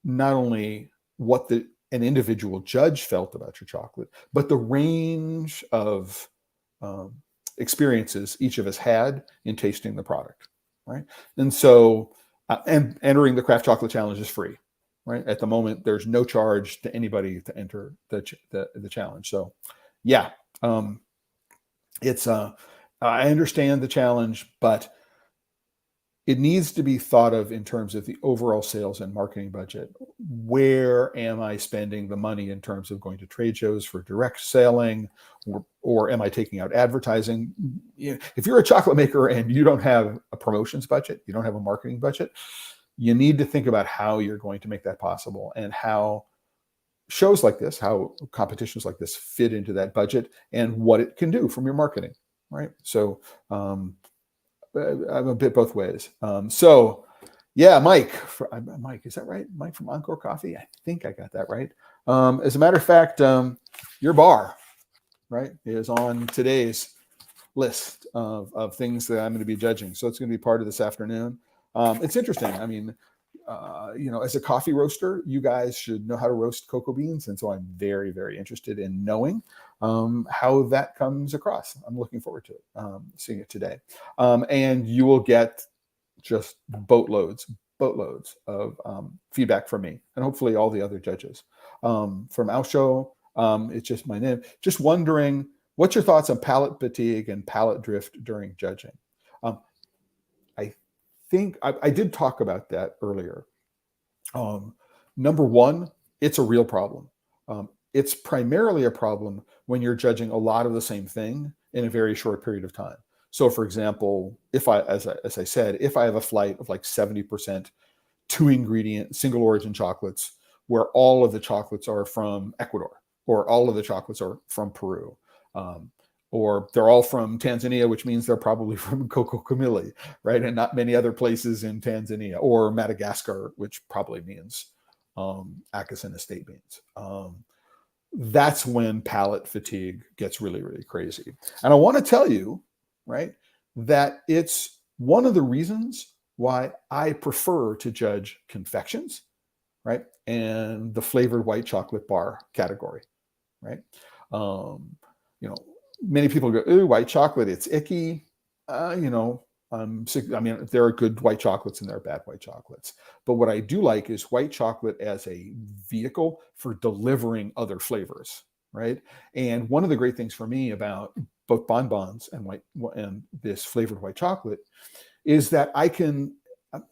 not only what an individual judge felt about your chocolate, but the range of experiences each of us had in tasting the product, right? And so, and entering the Craft Chocolate Challenge is free, right? At the moment, there's no charge to anybody to enter the challenge. So, yeah, it's I understand the challenge, but it needs to be thought of in terms of the overall sales and marketing budget. Where am I spending the money in terms of going to trade shows for direct selling, or am I taking out advertising? If you're a chocolate maker and you don't have a promotions budget, you don't have a marketing budget, you need to think about how you're going to make that possible, and how shows like this, how competitions like this fit into that budget, and what it can do from your marketing, right? So I'm a bit both ways. So yeah, Mike, is that right? Mike from Encore Coffee? I think I got that right. As a matter of fact, your bar, right, is on today's list of things that I'm going to be judging. So it's going to be part of this afternoon. It's interesting. I mean, as a coffee roaster, you guys should know how to roast cocoa beans. And so I'm very, very interested in knowing how that comes across. I'm looking forward to it, seeing it today. And you will get just boatloads of feedback from me, and hopefully all the other judges. From Ausho, it's just my name. Just wondering, what's your thoughts on pallet fatigue and pallet drift during judging? I think I did talk about that earlier. Number one, it's a real problem. It's primarily a problem when you're judging a lot of the same thing in a very short period of time. So for example, as I said, if I have a flight of like 70% 2-ingredient single origin chocolates, where all of the chocolates are from Ecuador, or all of the chocolates are from Peru, or they're all from Tanzania, which means they're probably from Coco Camilli, right? And not many other places in Tanzania, or Madagascar, which probably means Akasan estate beans. That's when pallet fatigue gets really, really crazy. And I want to tell you, right, that it's one of the reasons why I prefer to judge confections, right, and the flavored white chocolate bar category, right? Many people go, ooh, white chocolate, it's icky. I mean, there are good white chocolates and there are bad white chocolates. But what I do like is white chocolate as a vehicle for delivering other flavors, right? And one of the great things for me about both bonbons and this flavored white chocolate is that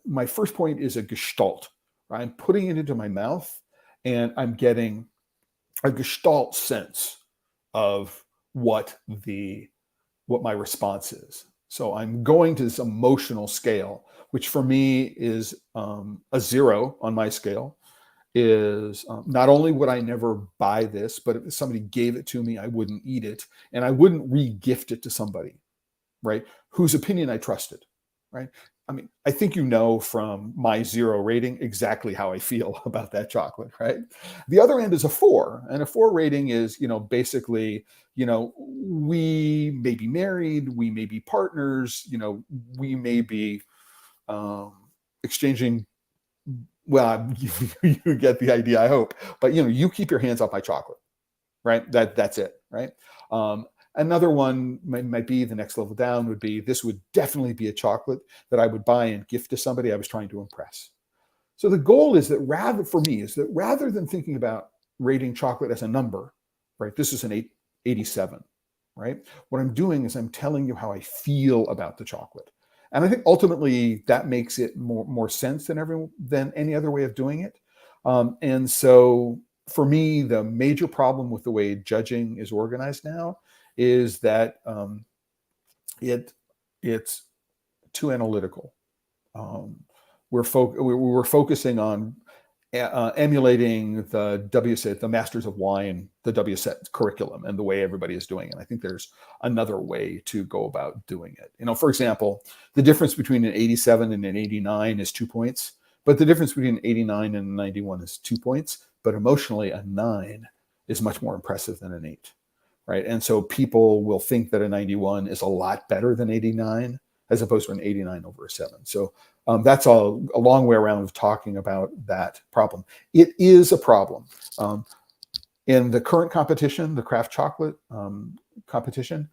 my first point is a gestalt, right? I'm putting it into my mouth and I'm getting a gestalt sense of what my response is. So I'm going to this emotional scale, which for me is a 0 on my scale. Is not only would I never buy this, but if somebody gave it to me, I wouldn't eat it, and I wouldn't re-gift it to somebody, right, whose opinion I trusted, right? I mean, I think you know from my 0 rating exactly how I feel about that chocolate, right? The other end is a 4, and a 4 rating is, basically, we may be married, we may be partners, we may be exchanging. Well, you get the idea, I hope. But you keep your hands off my chocolate, right? That's it, right? Another one might be the next level down would be, this would definitely be a chocolate that I would buy and gift to somebody I was trying to impress. So the goal is that rather than thinking about rating chocolate as a number, right? This is an 87, right? What I'm doing is I'm telling you how I feel about the chocolate. And I think ultimately that makes it more sense than any other way of doing it. And so for me, the major problem with the way judging is organized now is that it's too analytical. We're focusing on emulating the WSET, the Masters of Wine, the WSET curriculum, and the way everybody is doing it. And I think there's another way to go about doing it. For example, the difference between an 87 and an 89 is 2 points, but the difference between an 89 and a 91 is 2 points. But emotionally, a 9 is much more impressive than an 8, right? And so people will think that a 91 is a lot better than 89, as opposed to an 89 over a 7. So that's a long way around of talking about that problem. It is a problem. In the current competition, the craft chocolate competition,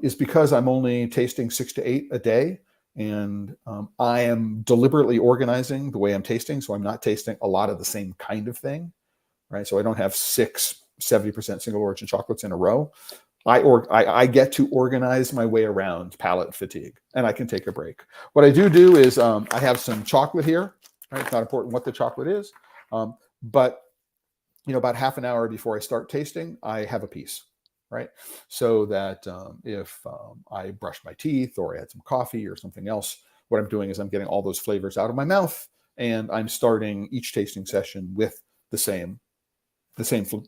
is because I'm only tasting 6 to 8 a day. And I am deliberately organizing the way I'm tasting. So I'm not tasting a lot of the same kind of thing, right? So I don't have 6 70% single origin chocolates in a row. I get to organize my way around palate fatigue, and I can take a break. What I do is I have some chocolate here. Right? It's not important what the chocolate is, but about half an hour before I start tasting, I have a piece, right? So that if I brushed my teeth or I had some coffee or something else, what I'm doing is I'm getting all those flavors out of my mouth, and I'm starting each tasting session with the same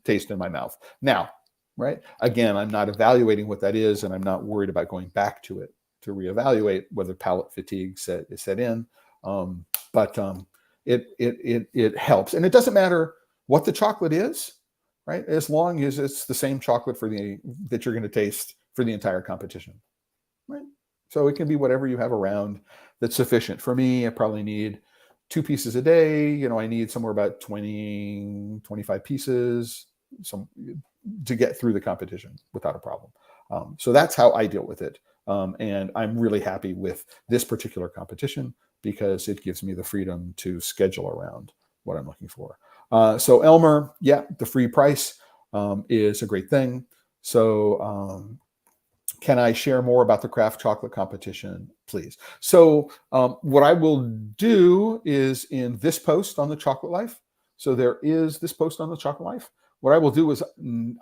taste in my mouth. Now, right? Again, I'm not evaluating what that is, and I'm not worried about going back to it to reevaluate whether palate fatigue is set in. But it helps, and it doesn't matter what the chocolate is, right? As long as it's the same chocolate that you're going to taste for the entire competition, right? So it can be whatever you have around that's sufficient. For me, I probably need 2 pieces a day. I need somewhere about 20, 25 pieces to get through the competition without a problem. So that's how I deal with it. And I'm really happy with this particular competition because it gives me the freedom to schedule around what I'm looking for. So Elmer, yeah, the free price is a great thing. So can I share more about the craft chocolate competition, please? So what I will do is in this post on the Chocolate Life. So there is this post on the Chocolate Life. What I will do is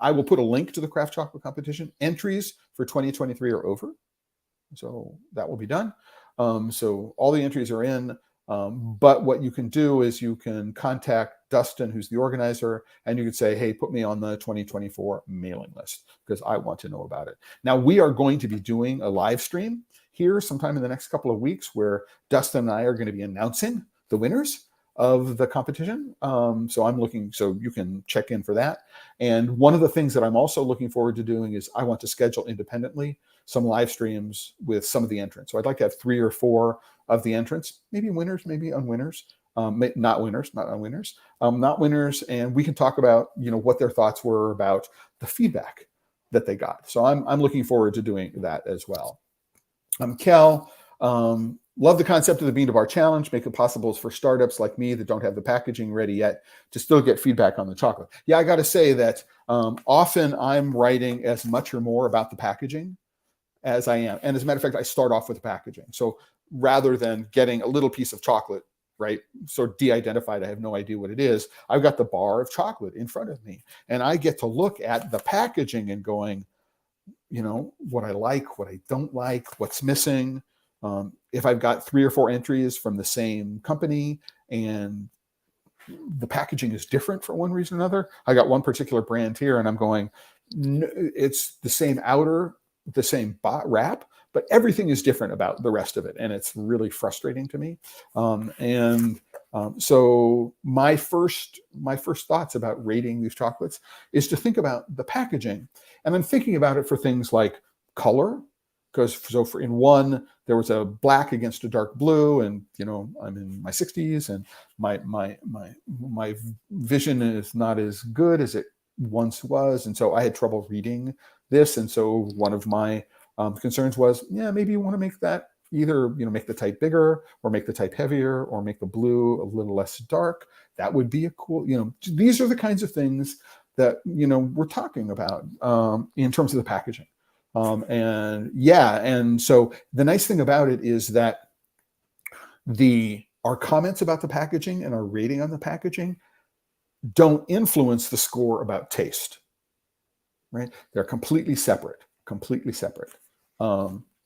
I will put a link to the craft chocolate competition. Entries for 2023 are over. So that will be done. So all the entries are in. But what you can do is you can contact Dustin, who's the organizer, and you could say, hey, put me on the 2024 mailing list because I want to know about it. Now, we are going to be doing a live stream here sometime in the next couple of weeks where Dustin and I are going to be announcing the winners of the competition. So you can check in for that. And one of the things that I'm also looking forward to doing is I want to schedule independently some live streams with some of the entrants. So I'd like to have 3 or 4 of the entrants, maybe winners, maybe unwinners, not winners, not unwinners, not winners. And we can talk about, what their thoughts were about the feedback that they got. So I'm looking forward to doing that as well. Kel, love the concept of the Bean to Bar Challenge. Make it possible for startups like me that don't have the packaging ready yet to still get feedback on the chocolate. Yeah, I got to say that often I'm writing as much or more about the packaging as I am. And as a matter of fact, I start off with the packaging. So rather than getting a little piece of chocolate, right, sort of de-identified, I have no idea what it is, I've got the bar of chocolate in front of me. And I get to look at the packaging and going, what I like, what I don't like, what's missing. If I've got 3 or 4 entries from the same company and the packaging is different for one reason or another, I got one particular brand here and I'm going, it's the same outer, the same wrap, but everything is different about the rest of it. And it's really frustrating to me. So my first thoughts about rating these chocolates is to think about the packaging. And I'm thinking about it for things like color, because in one, there was a black against a dark blue, and I'm in my 60s and my vision is not as good as it once was. And so I had trouble reading this. And so one of my concerns was, maybe you want to make that either, make the type bigger or make the type heavier or make the blue a little less dark. That would be a cool, these are the kinds of things that, we're talking about in terms of the packaging. And so the nice thing about it is that our comments about the packaging and our rating on the packaging don't influence the score about taste, right? They're completely separate.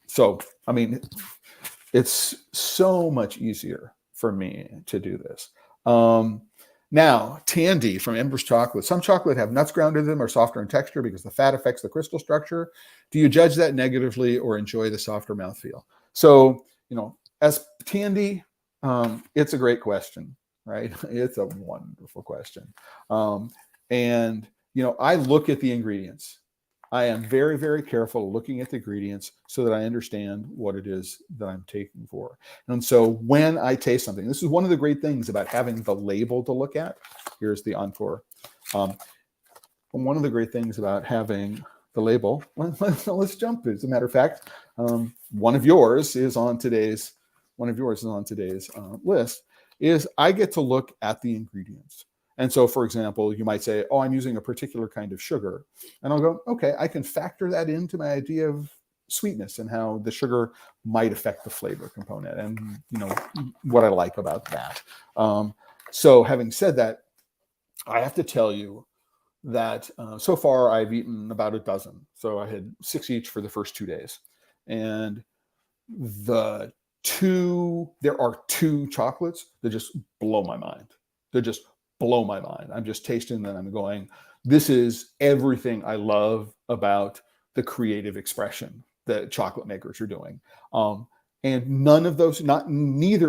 So, I mean, it's so much easier for me to do this. Now, Tandy from Embers Chocolate. Some chocolate have nuts ground in them or softer in texture because the fat affects the crystal structure. Do you judge that negatively or enjoy the softer mouthfeel? So, as Tandy, it's a great question, right? It's a wonderful question. And I look at the ingredients. I am very, very careful looking at the ingredients so that I understand what it is that I'm taking for. And so when I taste something, this is one of the great things about having the label to look at. Here's the Encore. One of the great things about having the label, let's jump. As a matter of fact, one of yours is on today's list, is I get to look at the ingredients. And so, for example, you might say, oh, I'm using a particular kind of sugar. And I'll go, okay, I can factor that into my idea of sweetness and how the sugar might affect the flavor component and, what I like about that. So having said that, I have to tell you that so far I've eaten about a dozen. So I had 6 each for the first 2 days. And there are two chocolates that just blow my mind. They just blow my mind. I'm just tasting them and I'm going, this is everything I love about the creative expression that chocolate makers are doing. And neither of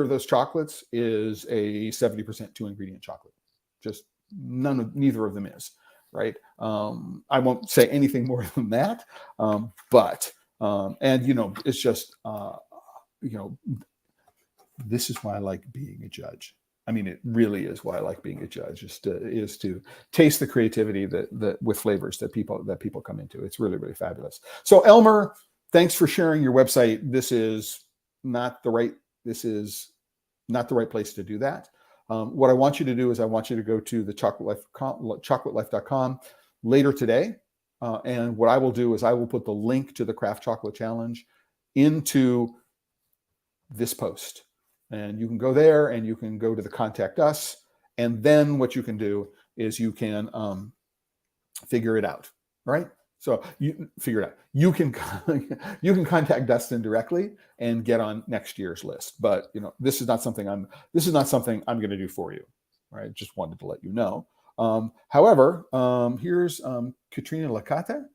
those chocolates is a 70% 2-ingredient chocolate. Just neither of them is, right? I won't say anything more than that, but it's just, this is why I like being a judge. I mean, it really is why I like being a judge, is to taste the creativity that with flavors that people come into. It's really, really fabulous. So Elmer, thanks for sharing your website. This is not the right place to do that. What I want you to do is I want you to go to the ChocolateLife.com later today. And what I will do is I will put the link to the Craft Chocolate Challenge into this post. And you can go there and you can go to the Contact Us. And then what you can do is you can figure it out, right? So you figure it out. You can contact Dustin directly and get on next year's list. But this is not something I'm going to do for you, right? Just wanted to let you know. However, here's Katrina Licata.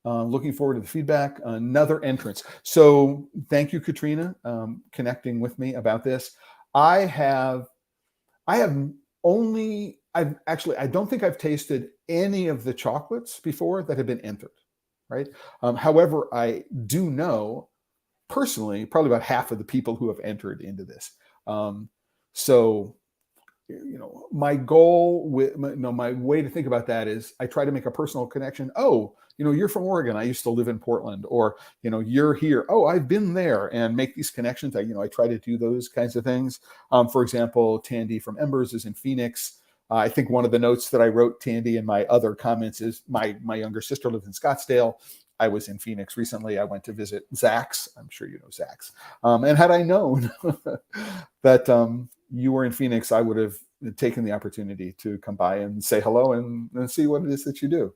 Looking forward to the feedback. Another entrance. So thank you, Katrina, connecting with me about this. I don't think I've tasted any of the chocolates before that have been entered, right? However, I do know personally probably about half of the people who have entered into this. So my goal my way to think about that is I try to make a personal connection. Oh, you're from Oregon. I used to live in Portland, or, you're here. Oh, I've been there, and make these connections. I try to do those kinds of things. For example, Tandy from Embers is in Phoenix. I think one of the notes that I wrote, Tandy, in my other comments is my younger sister lives in Scottsdale. I was in Phoenix recently. I went to visit Zach's. I'm sure you know Zach's. And had I known that you were in Phoenix, I would have taken the opportunity to come by and say hello and see what it is that you do.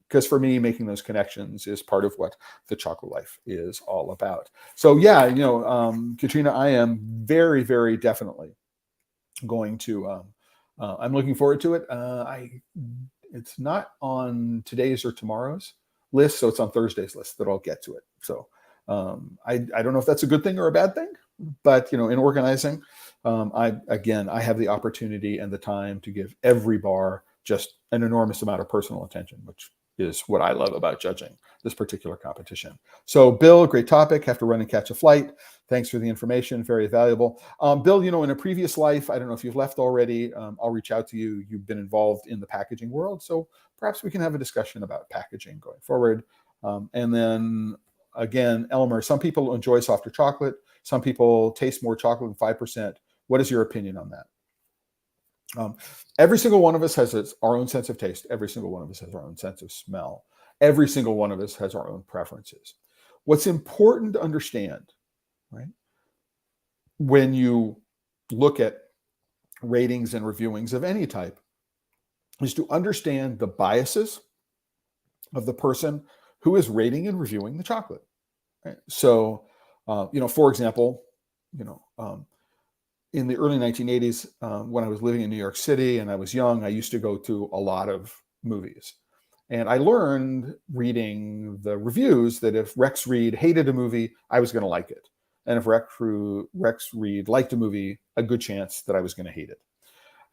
Because for me, making those connections is part of what the Chocolate Life is all about. So yeah, Katrina, I am very, very definitely going to, I'm looking forward to it. It's not on today's or tomorrow's list, so it's on Thursday's list that I'll get to it. So I don't know if that's a good thing or a bad thing, but in organizing, I have the opportunity and the time to give every bar just an enormous amount of personal attention, which is what I love about judging this particular competition. So Bill, great topic. Have to run and catch a flight. Thanks for the information. Very valuable. Bill, in a previous life, I don't know if you've left already. I'll reach out to you. You've been involved in the packaging world. So perhaps we can have a discussion about packaging going forward. And then again, Elmer, some people enjoy softer chocolate. Some people taste more chocolate than 5%. What is your opinion on that? Every single one of us has our own sense of taste. Every single one of us has our own sense of smell. Every single one of us has our own preferences. What's important to understand, right, when you look at ratings and reviewings of any type, is to understand the biases of the person who is rating and reviewing the chocolate. Right? So, for example, in the early 1980s, when I was living in New York City and I was young, I used to go to a lot of movies. And I learned reading the reviews that if Rex Reed hated a movie, I was going to like it. And if Rex Reed liked a movie, a good chance that I was going to hate it.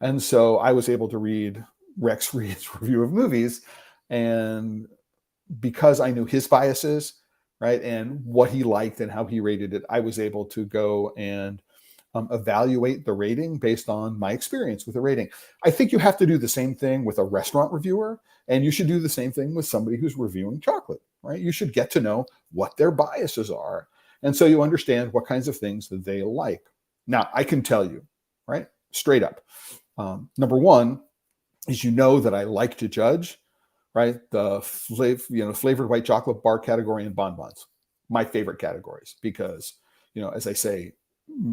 And so I was able to read Rex Reed's review of movies. And because I knew his biases, right, and what he liked and how he rated it, I was able to go and evaluate the rating based on my experience with the rating. I think you have to do the same thing with a restaurant reviewer, and you should do the same thing with somebody who's reviewing chocolate, right? You should get to know what their biases are. And so you understand what kinds of things that they like. Now, I can tell you, right, straight up, number one, is you know that I like to judge, right? The flavored white chocolate bar category and bonbons, my favorite categories, because, as I say,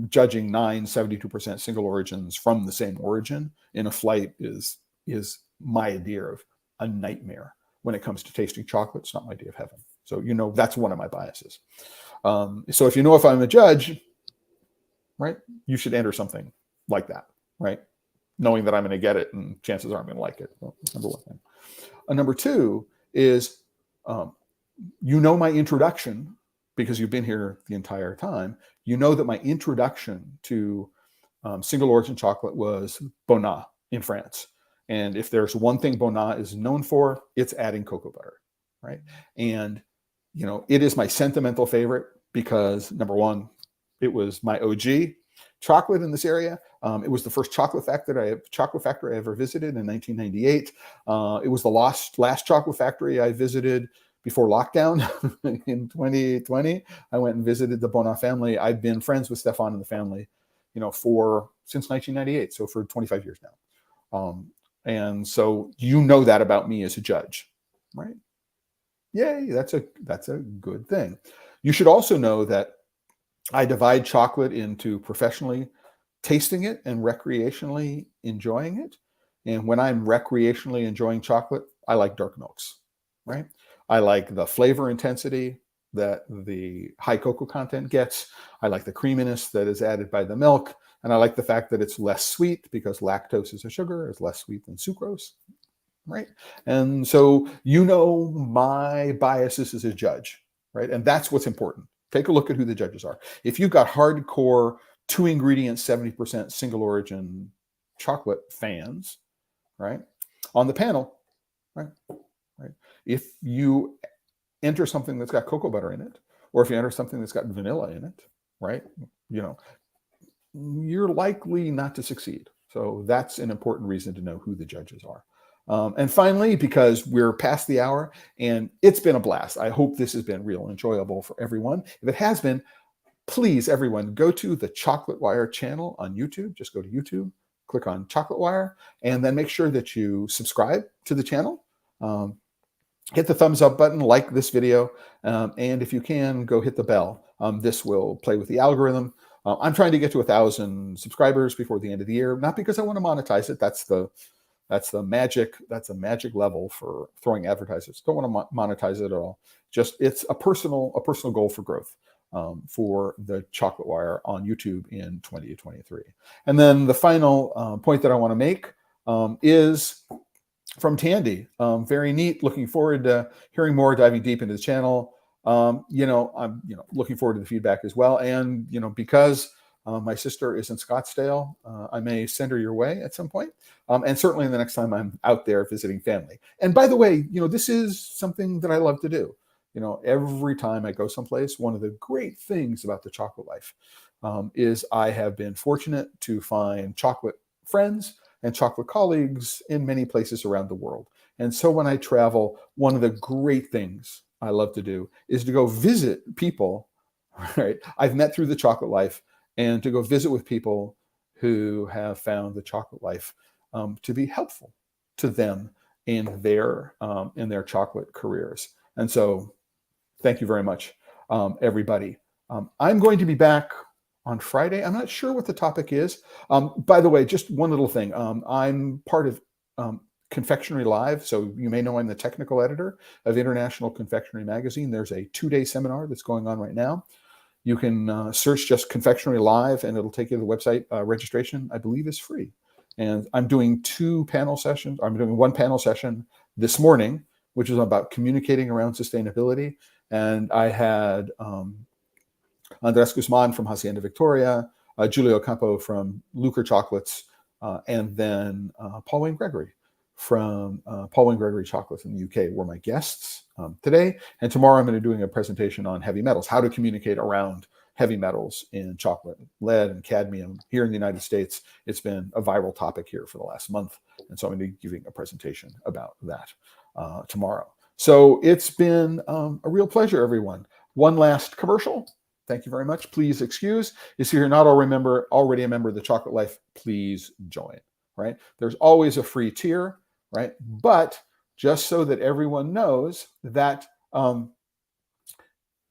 judging 72% single origins from the same origin in a flight is my idea of a nightmare when it comes to tasting chocolate. It's not my idea of heaven. So, that's one of my biases. So if if I'm a judge, right, you should enter something like that, right? Knowing that I'm going to get it and chances are I'm going to like it. Well, that's number one thing. Number two is, my introduction, because you've been here the entire time, that my introduction to single origin chocolate was Bonnat in France. And if there's one thing Bonnat is known for, it's adding cocoa butter, right? And, it is my sentimental favorite because, number one, it was my OG chocolate in this area. It was the first chocolate factory I ever visited in 1998. It was the last chocolate factory I visited before lockdown in 2020. I went and visited the Bonnat family. I've been friends with Stefan and the family, since 1998, so for 25 years now. And so that about me as a judge, right? Yay, that's a good thing. You should also know that I divide chocolate into professionally tasting it and recreationally enjoying it. And when I'm recreationally enjoying chocolate, I like dark milks, right? I like the flavor intensity that the high cocoa content gets. I like the creaminess that is added by the milk. And I like the fact that it's less sweet because lactose is a sugar, is less sweet than sucrose, right? And so, my biases as a judge, right? And that's what's important. Take a look at who the judges are. If you've got hardcore 2-ingredient, 70% single origin chocolate fans, right, on the panel, right? If you enter something that's got cocoa butter in it, or if you enter something that's got vanilla in it, right, you're likely not to succeed. So that's an important reason to know who the judges are. And finally, because we're past the hour and it's been a blast, I hope this has been real enjoyable for everyone. If it has been, please, everyone, go to the Chocolate Wire channel on YouTube. Just go to YouTube, click on Chocolate Wire, and then make sure that you subscribe to the channel. Hit the thumbs up button, like this video, and if you can, go hit the bell. This will play with the algorithm. I'm trying to get to 1,000 subscribers before the end of the year, not because I want to monetize it. That's a magic level for throwing advertisers. Don't want to monetize it at all. Just it's a personal goal for growth for the Chocolate Wire on YouTube in 2023. And then the final point that I want to make is from Tandy. Very neat. Looking forward to hearing more, diving deep into the channel. I'm looking forward to the feedback as well. And because my sister is in Scottsdale, I may send her your way at some point. And certainly the next time I'm out there visiting family. And by the way, this is something that I love to do. Every time I go someplace, one of the great things about the Chocolate Life is I have been fortunate to find chocolate friends and chocolate colleagues in many places around the world. And so when I travel, one of the great things I love to do is to go visit people, right, I've met through the Chocolate Life, and to go visit with people who have found the Chocolate Life to be helpful to them in their chocolate careers. And so thank you very much, everybody. I'm going to be back on Friday. I'm not sure what the topic is. By the way, just one little thing. I'm part of Confectionery Live. So you may know I'm the technical editor of International Confectionery Magazine. There's a 2-day seminar that's going on right now. You can search just Confectionery Live and it'll take you to the website. Registration, I believe, is free. And I'm doing 2 panel sessions. I'm doing 1 panel session this morning, which is about communicating around sustainability. And I had Andres Guzman from Hacienda Victoria, Julio Campo from Lucre Chocolates, and then Paul Wayne Gregory from Paul Wayne Gregory Chocolates in the UK were my guests today. And tomorrow I'm going to be doing a presentation on heavy metals, how to communicate around heavy metals in chocolate, lead and cadmium. Here in the United States, it's been a viral topic here for the last month. And so I'm going to be giving a presentation about that tomorrow. So it's been a real pleasure, everyone. One last commercial. Thank you very much. Please excuse. If you're not already a member of the Chocolate Life, please join, right? There's always a free tier. right? But just so that everyone knows that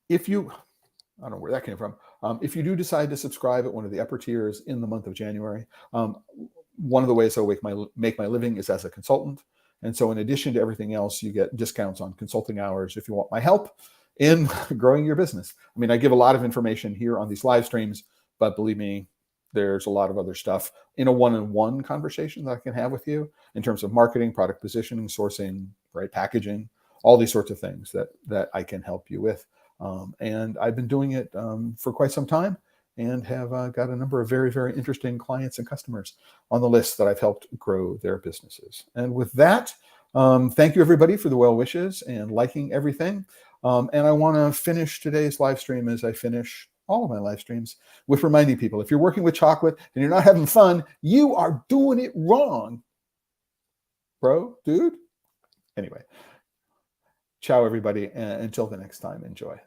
if you, I don't know where that came from, if you do decide to subscribe at one of the upper tiers in the month of January, one of the ways I make my living is as a consultant. And so in addition to everything else, you get discounts on consulting hours if you want my help in growing your business. I mean, I give a lot of information here on these live streams, but believe me, there's a lot of other stuff in a one-on-one conversation that I can have with you in terms of marketing, product positioning, sourcing, right, packaging, all these sorts of things that I can help you with. And I've been doing it for quite some time and have got a number of very, very interesting clients and customers on the list that I've helped grow their businesses. And with that, thank you everybody for the well wishes and liking everything. And I want to finish today's live stream as I finish all of my live streams with reminding people, if you're working with chocolate and you're not having fun, you are doing it wrong, bro, dude. Anyway, ciao everybody. And until the next time, enjoy.